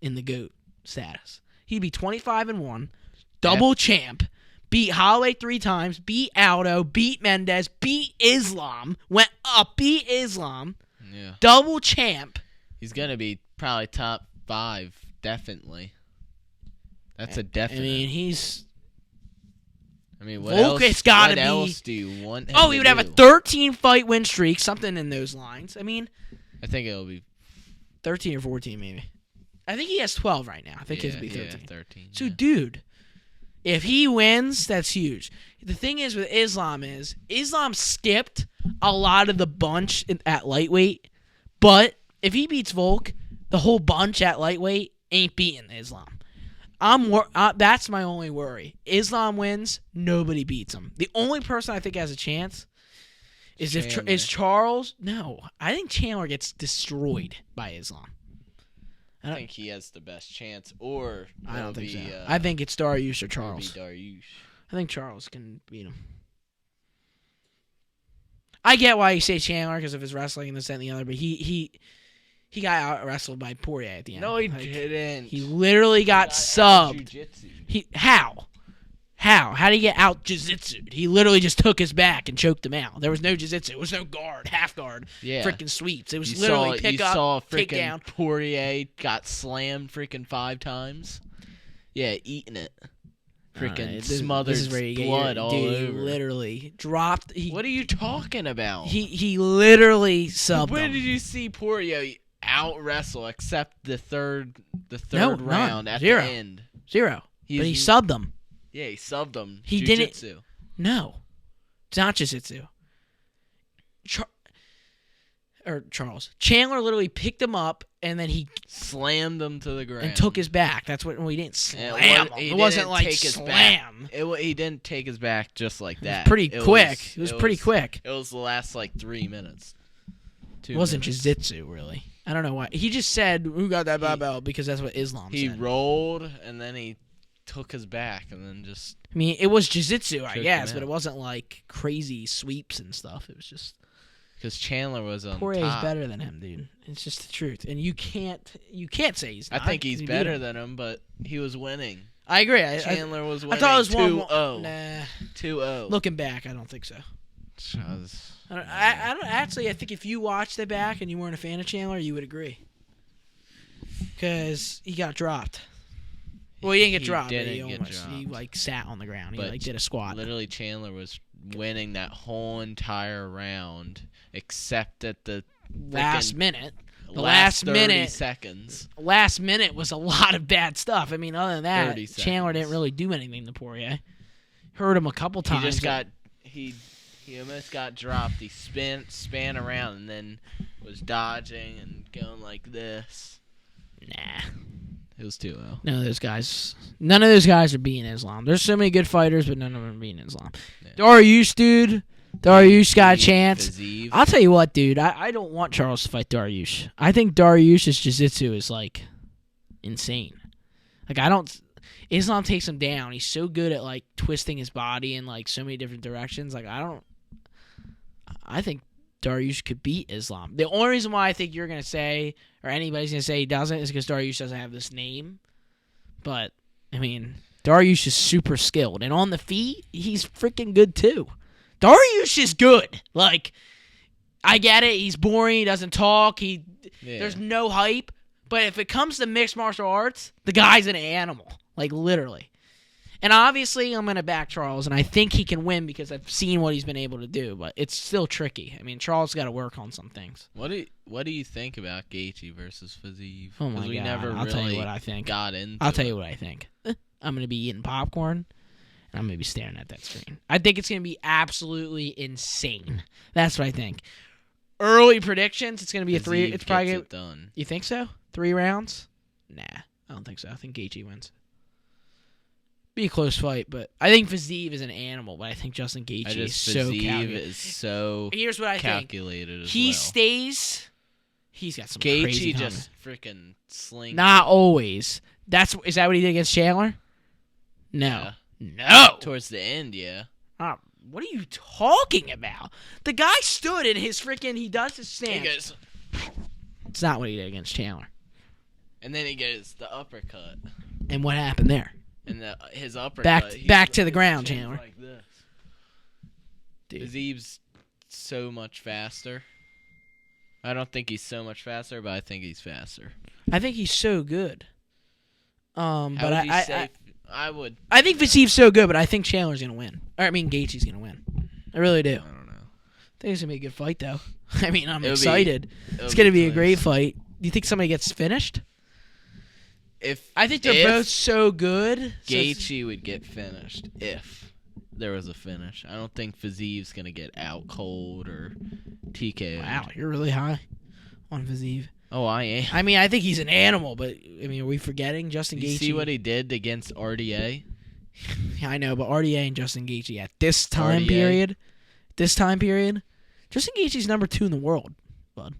[SPEAKER 1] in the GOAT status? He'd be 25-1, double champ, beat Holloway 3 times, beat Aldo, beat Mendez, beat Islam, went up, beat Islam,
[SPEAKER 2] Yeah.
[SPEAKER 1] double champ.
[SPEAKER 2] He's gonna be probably top 5, definitely. That's a definite. I mean, what
[SPEAKER 1] Volk
[SPEAKER 2] else?
[SPEAKER 1] has gotta
[SPEAKER 2] what
[SPEAKER 1] be-
[SPEAKER 2] else do you want him
[SPEAKER 1] Oh,
[SPEAKER 2] to
[SPEAKER 1] he would have a
[SPEAKER 2] do?
[SPEAKER 1] 13-fight win streak, something in those lines. I mean,
[SPEAKER 2] I think it'll be
[SPEAKER 1] 13 or 14 maybe. I think he has 12 right now. I think his would be 13.
[SPEAKER 2] Yeah, 13.
[SPEAKER 1] So,
[SPEAKER 2] yeah.
[SPEAKER 1] dude, if he wins, that's huge. The thing is with Islam skipped a lot of the bunch at lightweight, but if he beats Volk, the whole bunch at lightweight ain't beating Islam. That's my only worry. Islam wins, nobody beats him. The only person I think has a chance is Charles. No, I think Chandler gets destroyed by Islam.
[SPEAKER 2] I think he has the best chance, or
[SPEAKER 1] I don't think
[SPEAKER 2] be,
[SPEAKER 1] so. I think it's Dariush or
[SPEAKER 2] it'll
[SPEAKER 1] Charles.
[SPEAKER 2] be Dariush.
[SPEAKER 1] I think Charles can beat him. I get why you say Chandler because of his wrestling and this and the other, but he got out wrestled by Poirier at the end.
[SPEAKER 2] No, he
[SPEAKER 1] Like,
[SPEAKER 2] didn't.
[SPEAKER 1] He literally got subbed.
[SPEAKER 2] Jiu-jitsu.
[SPEAKER 1] How? How did he get out jiu-jitsu? He literally just took his back and choked him out. There was no jiu-jitsu. It was no guard, half guard,
[SPEAKER 2] Yeah.
[SPEAKER 1] freaking sweeps. It was
[SPEAKER 2] You
[SPEAKER 1] literally
[SPEAKER 2] saw,
[SPEAKER 1] pick
[SPEAKER 2] you
[SPEAKER 1] up,
[SPEAKER 2] saw
[SPEAKER 1] take
[SPEAKER 2] freaking
[SPEAKER 1] down.
[SPEAKER 2] Poirier got slammed freaking 5 times. Yeah, eating it. Freaking smothered
[SPEAKER 1] this is where you get
[SPEAKER 2] blood
[SPEAKER 1] your,
[SPEAKER 2] all
[SPEAKER 1] dude,
[SPEAKER 2] over.
[SPEAKER 1] He literally dropped.
[SPEAKER 2] What are you talking about?
[SPEAKER 1] He literally subbed
[SPEAKER 2] When
[SPEAKER 1] him.
[SPEAKER 2] did you see Poirier out wrestle except the third
[SPEAKER 1] No,
[SPEAKER 2] round
[SPEAKER 1] none.
[SPEAKER 2] at
[SPEAKER 1] Zero.
[SPEAKER 2] the end?
[SPEAKER 1] 0.
[SPEAKER 2] He's-
[SPEAKER 1] But he subbed him.
[SPEAKER 2] Yeah, he subbed him.
[SPEAKER 1] He didn't-
[SPEAKER 2] Jiu-jitsu.
[SPEAKER 1] No. It's not jiu-jitsu. Charles. Chandler literally picked him up and then he
[SPEAKER 2] Slammed him to the ground
[SPEAKER 1] and took his back. That's what he didn't
[SPEAKER 2] Yeah,
[SPEAKER 1] slam him.
[SPEAKER 2] he
[SPEAKER 1] It wasn't
[SPEAKER 2] didn't
[SPEAKER 1] like
[SPEAKER 2] take his
[SPEAKER 1] slam.
[SPEAKER 2] He didn't take his back just like
[SPEAKER 1] It
[SPEAKER 2] that.
[SPEAKER 1] was pretty quick. It was pretty quick.
[SPEAKER 2] It was the last like 3 minutes.
[SPEAKER 1] It wasn't jiu-jitsu, really. I don't know why. He just said, who got that black belt, because that's what Islam
[SPEAKER 2] He
[SPEAKER 1] said.
[SPEAKER 2] rolled and then he took his back and then just
[SPEAKER 1] I mean, it was jiu-jitsu, I
[SPEAKER 2] Choked
[SPEAKER 1] guess,
[SPEAKER 2] him
[SPEAKER 1] but
[SPEAKER 2] out.
[SPEAKER 1] it wasn't like crazy sweeps and stuff. It was just
[SPEAKER 2] because Chandler was on
[SPEAKER 1] Poirier's
[SPEAKER 2] top.
[SPEAKER 1] better than him, dude. It's just the truth, and you can't say he's
[SPEAKER 2] I
[SPEAKER 1] not.
[SPEAKER 2] think he's
[SPEAKER 1] 'cause he beat
[SPEAKER 2] better
[SPEAKER 1] him.
[SPEAKER 2] than him, but he was winning.
[SPEAKER 1] I agree.
[SPEAKER 2] Chandler was
[SPEAKER 1] I
[SPEAKER 2] winning.
[SPEAKER 1] thought it was
[SPEAKER 2] 2-0.
[SPEAKER 1] 1-1. Nah.
[SPEAKER 2] 2-0.
[SPEAKER 1] Looking back, I don't think so. I don't actually. I think if you watched it back and you weren't a fan of Chandler, you would agree. Because he got dropped. Well, he didn't get dropped. But
[SPEAKER 2] didn't
[SPEAKER 1] he
[SPEAKER 2] get
[SPEAKER 1] almost
[SPEAKER 2] dropped.
[SPEAKER 1] he like sat on the ground. He
[SPEAKER 2] But
[SPEAKER 1] like did a squat.
[SPEAKER 2] Literally, Chandler was winning that whole entire round, except at the
[SPEAKER 1] Last
[SPEAKER 2] freaking
[SPEAKER 1] minute. The
[SPEAKER 2] last 30
[SPEAKER 1] minute.
[SPEAKER 2] seconds.
[SPEAKER 1] Last minute was a lot of bad stuff. I mean, other than that,
[SPEAKER 2] 30
[SPEAKER 1] Chandler didn't
[SPEAKER 2] seconds.
[SPEAKER 1] really do anything to Poirier. Hurt him a couple
[SPEAKER 2] He
[SPEAKER 1] times.
[SPEAKER 2] just got he almost got dropped. He span around and then was dodging and going like this.
[SPEAKER 1] Nah.
[SPEAKER 2] It was too low.
[SPEAKER 1] None of those guys are beating Islam. There's so many good fighters, but none of them are beating Islam.
[SPEAKER 2] Yeah.
[SPEAKER 1] Dariush, dude. Dariush got a chance.
[SPEAKER 2] Fiziev.
[SPEAKER 1] I'll tell you what, dude. I don't want Charles to fight Dariush. I think Dariush's jiu-jitsu is, like, insane. Like, Islam takes him down. He's so good at, like, twisting his body in, like, so many different directions. Like, I think Dariush could beat Islam. The only reason why I think you're going to say, or anybody's going to say he doesn't, is because Dariush doesn't have this name. But, I mean, Dariush is super skilled. And on the feet, he's freaking good, too. Dariush is good. Like, I get it. He's boring. He doesn't talk. There's no hype. But if it comes to mixed martial arts, the guy's an animal. Like, literally. And obviously, I'm going to back Charles, and I think he can win because I've seen what he's been able to do. But it's still tricky. I mean, Charles got to work on some things.
[SPEAKER 2] What do you think about Gaethje versus Fiziev?
[SPEAKER 1] Oh, my God.
[SPEAKER 2] We never
[SPEAKER 1] I'll
[SPEAKER 2] really
[SPEAKER 1] tell you what I think.
[SPEAKER 2] got into
[SPEAKER 1] I'll tell you what I think. I'm going to be eating popcorn. I'm going to be staring at that screen. I think it's going to be absolutely insane. That's what I think. Early predictions, it's going to be a 3. It's probably
[SPEAKER 2] gets it done.
[SPEAKER 1] You think so? 3 rounds? Nah, I don't think so. I think Gaethje wins. Be a close fight, but I think Fiziev is an animal, but I think Justin Gaethje is so calculated.
[SPEAKER 2] Is so
[SPEAKER 1] Here's what I
[SPEAKER 2] calculated
[SPEAKER 1] think.
[SPEAKER 2] as
[SPEAKER 1] He
[SPEAKER 2] well.
[SPEAKER 1] stays. He's got some crazy
[SPEAKER 2] Gaethje just freaking slings.
[SPEAKER 1] Not always. Is that what he did against Chandler? No.
[SPEAKER 2] Yeah.
[SPEAKER 1] No.
[SPEAKER 2] Towards the end, yeah.
[SPEAKER 1] What are you talking about? The guy stood in his freaking. He does his stance. It's not what he did against Chandler.
[SPEAKER 2] And then he gets the uppercut.
[SPEAKER 1] And what happened there?
[SPEAKER 2] And his uppercut.
[SPEAKER 1] Back to the ground, Chandler.
[SPEAKER 2] Like this.
[SPEAKER 1] Dude.
[SPEAKER 2] Fiziev's so much faster. I don't think he's so much faster, but I think he's faster.
[SPEAKER 1] I think he's so good. But
[SPEAKER 2] I would.
[SPEAKER 1] I think Fiziev's so good, but I think Chandler's gonna win. Or I mean, Gaethje's gonna win. I really do.
[SPEAKER 2] I don't know.
[SPEAKER 1] I think it's gonna be a good fight, though. I mean, I'm excited. It's gonna be a
[SPEAKER 2] close.
[SPEAKER 1] great fight. Do you think somebody gets finished? I think they're
[SPEAKER 2] If
[SPEAKER 1] both so good.
[SPEAKER 2] Gaethje would get finished if there was a finish. I don't think Fiziev's gonna get out cold or TKO.
[SPEAKER 1] Wow, you're really high on Fiziev.
[SPEAKER 2] Oh, I am.
[SPEAKER 1] I mean, I think he's an animal, but I mean, are we forgetting Justin Gaethje?
[SPEAKER 2] You see what he did against RDA?
[SPEAKER 1] Yeah, I know, but RDA and Justin Gaethje at this time period, Justin Gaethje's number 2 in the world, bud.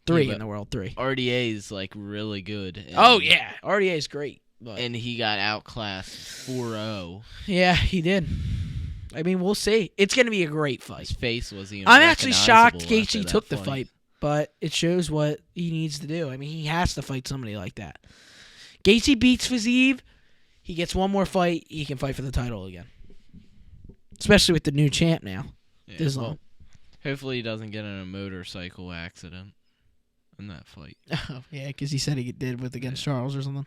[SPEAKER 1] 3 in the world, 3.
[SPEAKER 2] RDA is like really good.
[SPEAKER 1] Oh yeah, RDA is great. But
[SPEAKER 2] And he got outclassed 4-0.
[SPEAKER 1] yeah, he did. I mean, we'll see. It's going to be a great fight.
[SPEAKER 2] His face wasn't even
[SPEAKER 1] I'm actually shocked
[SPEAKER 2] recognizable
[SPEAKER 1] Gaethje
[SPEAKER 2] after
[SPEAKER 1] took
[SPEAKER 2] that
[SPEAKER 1] the fight, but it shows what he needs to do. I mean, he has to fight somebody like that. Gaethje beats Fiziev. He gets one more fight. He can fight for the title again. Especially with the new champ now.
[SPEAKER 2] Yeah,
[SPEAKER 1] Islam.
[SPEAKER 2] well, hopefully he doesn't get in a motorcycle accident in that fight.
[SPEAKER 1] Oh, yeah, because he said he did against Charles or something.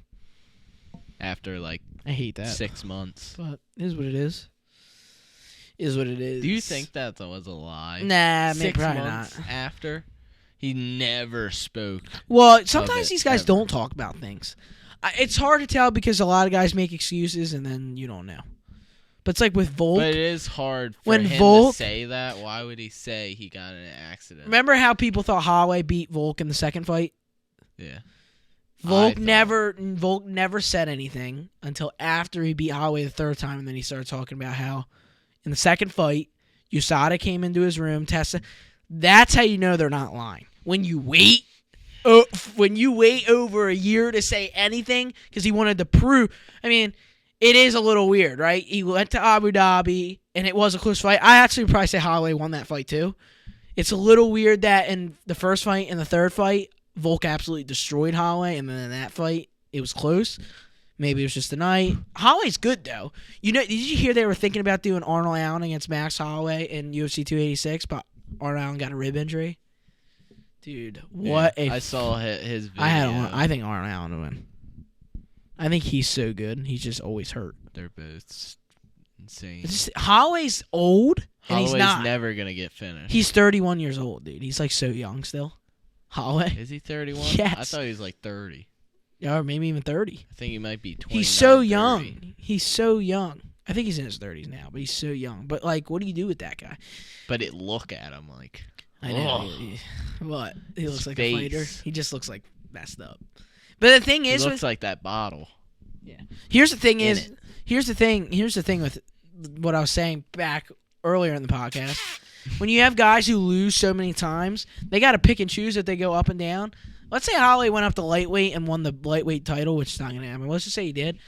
[SPEAKER 2] After like
[SPEAKER 1] I hate that.
[SPEAKER 2] 6 months.
[SPEAKER 1] But it is what it is. Is what it is.
[SPEAKER 2] Do you think that was a lie?
[SPEAKER 1] Nah,
[SPEAKER 2] 6
[SPEAKER 1] probably
[SPEAKER 2] months
[SPEAKER 1] not.
[SPEAKER 2] after, he never spoke.
[SPEAKER 1] Well, sometimes
[SPEAKER 2] it
[SPEAKER 1] these guys
[SPEAKER 2] ever.
[SPEAKER 1] don't talk about things. It's hard to tell because a lot of guys make excuses and then you don't know. But it's like with Volk.
[SPEAKER 2] But it is hard for
[SPEAKER 1] When
[SPEAKER 2] him
[SPEAKER 1] Volk-
[SPEAKER 2] to say that. Why would he say he got in an accident?
[SPEAKER 1] Remember how people thought Holloway beat Volk in the second fight?
[SPEAKER 2] Yeah.
[SPEAKER 1] Volk
[SPEAKER 2] I
[SPEAKER 1] never said anything until after he beat Holloway the third time, and then he started talking about how in the second fight, USADA came into his room, tested. That's how you know they're not lying. When you wait over a year to say anything because he wanted to prove. I mean, it is a little weird, right? He went to Abu Dhabi, and it was a close fight. I actually would probably say Holloway won that fight, too. It's a little weird that in the first fight and the third fight, Volk absolutely destroyed Holloway, and then in that fight, it was close. Maybe it was just the night. Holloway's good, though. You know, did you hear they were thinking about doing Arnold Allen against Max Holloway in UFC 286, but Arnold Allen got a rib injury? Dude, what a...
[SPEAKER 2] I saw his video.
[SPEAKER 1] I think Arnold Allen would win. I think he's so good. He's just always hurt.
[SPEAKER 2] They're both insane.
[SPEAKER 1] Holloway's old, and
[SPEAKER 2] Holloway's
[SPEAKER 1] he's not.
[SPEAKER 2] never going to get finished.
[SPEAKER 1] He's 31 years old, dude. He's like so young still. Holloway.
[SPEAKER 2] Is he 31?
[SPEAKER 1] Yes.
[SPEAKER 2] I thought he was like 30.
[SPEAKER 1] Or maybe even 30.
[SPEAKER 2] I think he might be 29.
[SPEAKER 1] He's so
[SPEAKER 2] 30.
[SPEAKER 1] young. He's so young. I think he's in his 30s now, but he's so young. But, like, what do you do with that guy?
[SPEAKER 2] But look at him like...
[SPEAKER 1] I know.
[SPEAKER 2] Ugh.
[SPEAKER 1] What? He looks like
[SPEAKER 2] Face.
[SPEAKER 1] a fighter? He just looks like messed up. But the thing
[SPEAKER 2] He
[SPEAKER 1] is,
[SPEAKER 2] looks like that bottle.
[SPEAKER 1] here's the thing
[SPEAKER 2] in
[SPEAKER 1] is,
[SPEAKER 2] it.
[SPEAKER 1] here's the thing with what I was saying back earlier in the podcast. When you have guys who lose so many times, they got to pick and choose if they go up and down. Let's say Holly went up to lightweight and won the lightweight title, which is not going to happen. Let's just say he did.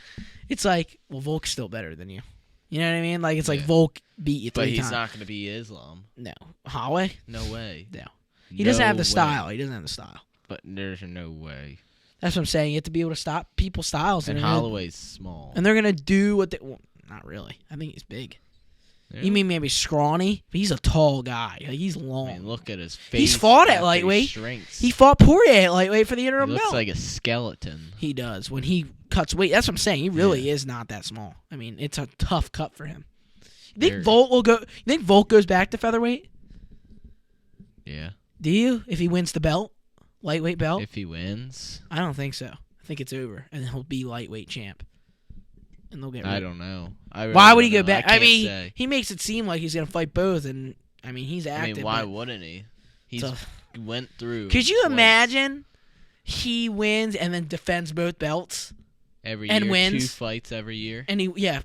[SPEAKER 1] It's like, well, Volk's still better than you. You know what I mean? Like, it's like Volk beat you 3 times.
[SPEAKER 2] But he's not going to be Islam.
[SPEAKER 1] No. Holly?
[SPEAKER 2] No way.
[SPEAKER 1] No. He doesn't have the style. He doesn't have the style.
[SPEAKER 2] But there's no way.
[SPEAKER 1] That's what I'm saying. You have to be able to stop people's styles.
[SPEAKER 2] And Holloway's small.
[SPEAKER 1] And they're going to do what they... Well, not really. I think he's big.
[SPEAKER 2] Yeah.
[SPEAKER 1] You mean maybe scrawny? But he's a tall guy. Like, he's long.
[SPEAKER 2] I mean, look at his face.
[SPEAKER 1] He's fought at lightweight. He fought Poirier at lightweight for the interim
[SPEAKER 2] He
[SPEAKER 1] belt.
[SPEAKER 2] looks like a skeleton.
[SPEAKER 1] He does. When he cuts weight, that's what I'm saying. He really is not that small. I mean, it's a tough cut for him. You think Volk will go? You think Volk goes back to featherweight?
[SPEAKER 2] Yeah.
[SPEAKER 1] Do you? If he wins the belt, lightweight belt?
[SPEAKER 2] If he wins,
[SPEAKER 1] I don't think so. I think it's over, and he'll be lightweight champ. And they'll get.
[SPEAKER 2] I don't know.
[SPEAKER 1] Why would he go back?
[SPEAKER 2] I
[SPEAKER 1] mean,
[SPEAKER 2] say.
[SPEAKER 1] he makes it seem like he's gonna fight both, and I mean, he's active.
[SPEAKER 2] I mean, why wouldn't he? He went through.
[SPEAKER 1] Could you
[SPEAKER 2] twice.
[SPEAKER 1] imagine? He wins and then defends both belts.
[SPEAKER 2] Every
[SPEAKER 1] and
[SPEAKER 2] year,
[SPEAKER 1] wins.
[SPEAKER 2] 2 fights every year.
[SPEAKER 1] And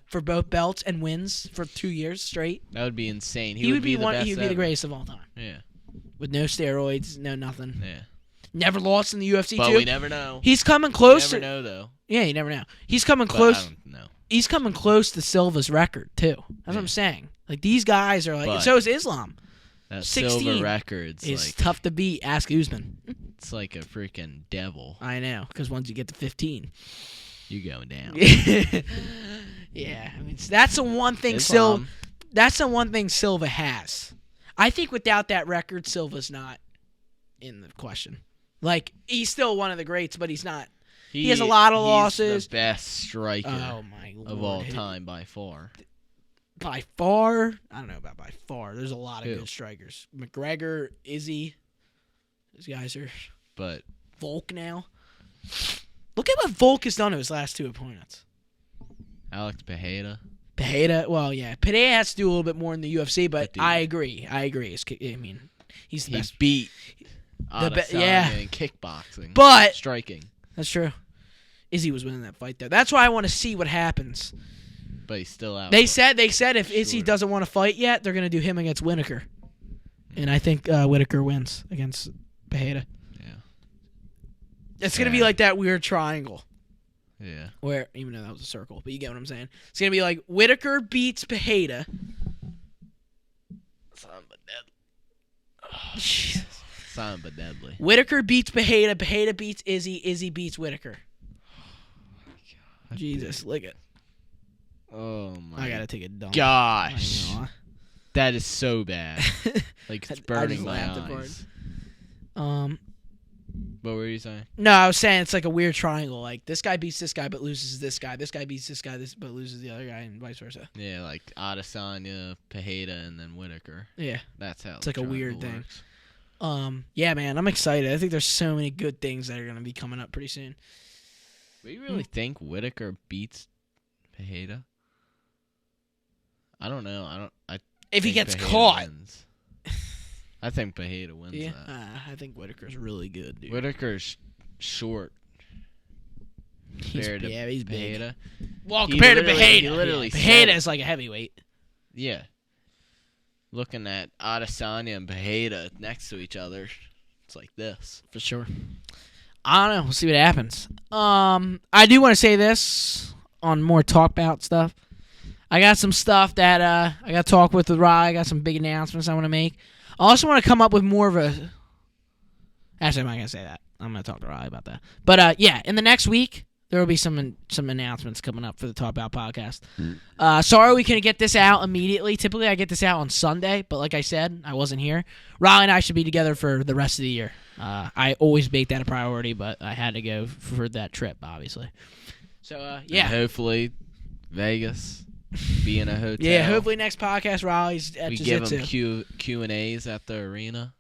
[SPEAKER 1] for both belts and wins for 2 years straight.
[SPEAKER 2] That would be insane.
[SPEAKER 1] He would be
[SPEAKER 2] the best
[SPEAKER 1] He would be
[SPEAKER 2] ever.
[SPEAKER 1] the greatest of all time.
[SPEAKER 2] Yeah.
[SPEAKER 1] With no steroids, no nothing.
[SPEAKER 2] Yeah.
[SPEAKER 1] Never lost in the UFC
[SPEAKER 2] But
[SPEAKER 1] too.
[SPEAKER 2] we never know.
[SPEAKER 1] He's coming close.
[SPEAKER 2] You never know though.
[SPEAKER 1] Yeah, you never know. He's coming
[SPEAKER 2] But
[SPEAKER 1] close.
[SPEAKER 2] I don't know.
[SPEAKER 1] He's coming close to Silva's record too. That's what I'm saying. Like these guys are like.
[SPEAKER 2] But
[SPEAKER 1] so is Islam.
[SPEAKER 2] That
[SPEAKER 1] 16
[SPEAKER 2] silver record's
[SPEAKER 1] It's
[SPEAKER 2] like
[SPEAKER 1] tough to beat. Ask Usman.
[SPEAKER 2] it's like a freaking devil.
[SPEAKER 1] I know, because once you get to 15,
[SPEAKER 2] You going down.
[SPEAKER 1] yeah. I mean, that's the one thing
[SPEAKER 2] Islam.
[SPEAKER 1] That's the one thing Silva has. I think without that record, Silva's not in the question. Like he's still one of the greats, but he's not. He has a lot of losses.
[SPEAKER 2] He's the best striker
[SPEAKER 1] My Lord.
[SPEAKER 2] of all time by far.
[SPEAKER 1] By far? I don't know about by far. There's a lot of
[SPEAKER 2] Who?
[SPEAKER 1] good strikers. McGregor, Izzy. These guys are.
[SPEAKER 2] But
[SPEAKER 1] Volk now. Look at what Volk has done to his last 2 opponents.
[SPEAKER 2] Alex Pereira.
[SPEAKER 1] Pereira, well, yeah. Pereira has to do a little bit more in the UFC, but
[SPEAKER 2] Dude.
[SPEAKER 1] I agree. I mean, he's the
[SPEAKER 2] He
[SPEAKER 1] best.
[SPEAKER 2] beat
[SPEAKER 1] The be-
[SPEAKER 2] Adesanya
[SPEAKER 1] yeah.
[SPEAKER 2] in kickboxing.
[SPEAKER 1] But-
[SPEAKER 2] striking.
[SPEAKER 1] That's true. Izzy was winning that fight, though. That's why I want to see what happens.
[SPEAKER 2] But he's still out.
[SPEAKER 1] They said if Izzy
[SPEAKER 2] Sure.
[SPEAKER 1] doesn't want to fight yet, they're going to do him against Whitaker. And I think Whitaker wins against Pereira.
[SPEAKER 2] Yeah.
[SPEAKER 1] It's going to be like that weird triangle.
[SPEAKER 2] Yeah.
[SPEAKER 1] Where, even though that was a circle, but you get what I'm saying. It's going to be like Whitaker beats Pereira. Jesus.
[SPEAKER 2] Silent but deadly.
[SPEAKER 1] Whitaker beats Pereira. Pereira beats Izzy. Izzy beats Whitaker. Jesus, look at.
[SPEAKER 2] Oh my
[SPEAKER 1] I gotta take a dump.
[SPEAKER 2] gosh.
[SPEAKER 1] I know.
[SPEAKER 2] That is so bad. Like it's
[SPEAKER 1] I
[SPEAKER 2] burning
[SPEAKER 1] just
[SPEAKER 2] my
[SPEAKER 1] laughed at
[SPEAKER 2] eyes.
[SPEAKER 1] What
[SPEAKER 2] were you saying?
[SPEAKER 1] No, I was saying it's like a weird triangle. Like this guy beats this guy but loses this guy. This guy beats this guy but loses the other guy, and vice versa.
[SPEAKER 2] Yeah, like Adesanya, Pereira, and then Whitaker.
[SPEAKER 1] Yeah,
[SPEAKER 2] That's how
[SPEAKER 1] it's like a weird thing.
[SPEAKER 2] Works.
[SPEAKER 1] Yeah, man, I'm excited. I think there's so many good things that are gonna be coming up pretty soon.
[SPEAKER 2] Do you really think Whitaker beats Pereira? I don't know.
[SPEAKER 1] If he
[SPEAKER 2] think
[SPEAKER 1] gets
[SPEAKER 2] Pereira
[SPEAKER 1] caught.
[SPEAKER 2] wins. I think Pereira wins
[SPEAKER 1] Yeah,
[SPEAKER 2] that.
[SPEAKER 1] I think Whitaker's really good, dude.
[SPEAKER 2] Whitaker's short.
[SPEAKER 1] He's big.
[SPEAKER 2] Pereira.
[SPEAKER 1] Well,
[SPEAKER 2] He
[SPEAKER 1] compared to
[SPEAKER 2] literally-
[SPEAKER 1] Pereira,
[SPEAKER 2] he literally said
[SPEAKER 1] Pereira
[SPEAKER 2] it.
[SPEAKER 1] is like a heavyweight.
[SPEAKER 2] Yeah. Looking at Adesanya and Pereira next to each other, it's like this.
[SPEAKER 1] For sure. I don't know. We'll see what happens. I do want to say this on more talk about stuff. I got some stuff that I got to talk with Rye. I got some big announcements I want to make. I also want to come up with more of a... Actually, I'm not going to say that. I'm going to talk to Rye about that. But, yeah, in the next week, there will be some announcements coming up for the Talk About podcast. Sorry we couldn't get this out immediately. Typically, I get this out on Sunday, but like I said, I wasn't here. Rye and I should be together for the rest of the year. I always make that a priority, but I had to go for that trip, obviously. So, yeah.
[SPEAKER 2] And hopefully, Vegas, be in a hotel.
[SPEAKER 1] Yeah, hopefully next podcast, Raleigh's at
[SPEAKER 2] we
[SPEAKER 1] Jiu-Jitsu.
[SPEAKER 2] give them Q&As at the arena.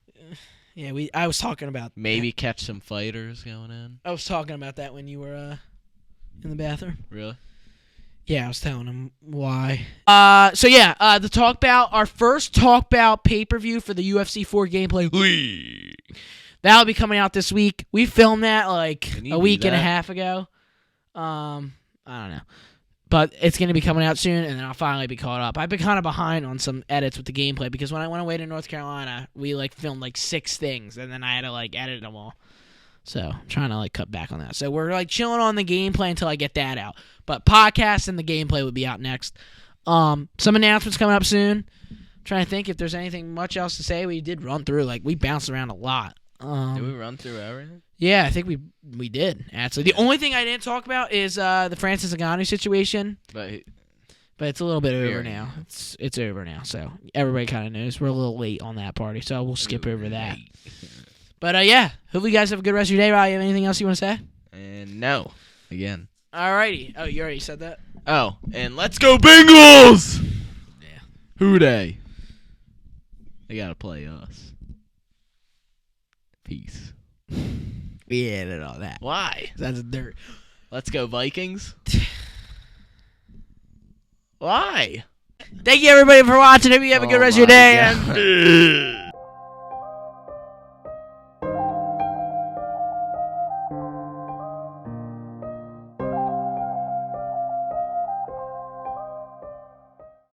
[SPEAKER 1] Yeah, I was talking about
[SPEAKER 2] Maybe catch some fighters going in.
[SPEAKER 1] I was talking about that when you were in the bathroom.
[SPEAKER 2] Really?
[SPEAKER 1] Yeah, I was telling him why. The Talk Bout, our first Talk Bout pay-per-view for the UFC 4 Gameplay League. That'll be coming out this week. We filmed that like
[SPEAKER 2] Can you
[SPEAKER 1] a
[SPEAKER 2] do
[SPEAKER 1] week and a
[SPEAKER 2] that?
[SPEAKER 1] half ago. I don't know. But it's going to be coming out soon, and then I'll finally be caught up. I've been kind of behind on some edits with the gameplay because when I went away to North Carolina, we like filmed like 6 things, and then I had to like edit them all. So I'm trying to like cut back on that. So we're like chilling on the gameplay until I get that out. But podcast and the gameplay would be out next. Some announcements coming up soon. I'm trying to think if there's anything much else to say. We did run through, like we bounced around a lot.
[SPEAKER 2] Did we run through everything?
[SPEAKER 1] Yeah, I think we did, actually. The only thing I didn't talk about is the Francis Ngannou situation.
[SPEAKER 2] But
[SPEAKER 1] But it's a little bit over
[SPEAKER 2] Very.
[SPEAKER 1] now. It's over now, so everybody kind of knows. We're a little late on that party, so we'll skip over that. But, yeah, hopefully you guys have a good rest of your day. Ryan, you have anything else you want to say?
[SPEAKER 2] And no. Again.
[SPEAKER 1] Alrighty. Oh, you already said that?
[SPEAKER 2] Oh, and let's go Bengals!
[SPEAKER 1] Yeah.
[SPEAKER 2] Who they? They gotta play us. Peace.
[SPEAKER 1] We added all that.
[SPEAKER 2] Why?
[SPEAKER 1] That's dirt.
[SPEAKER 2] Let's go Vikings. Why?
[SPEAKER 1] Thank you, everybody, for watching. Hope you have a good
[SPEAKER 2] Oh
[SPEAKER 1] rest of your
[SPEAKER 2] my
[SPEAKER 1] day.
[SPEAKER 2] God.
[SPEAKER 1] And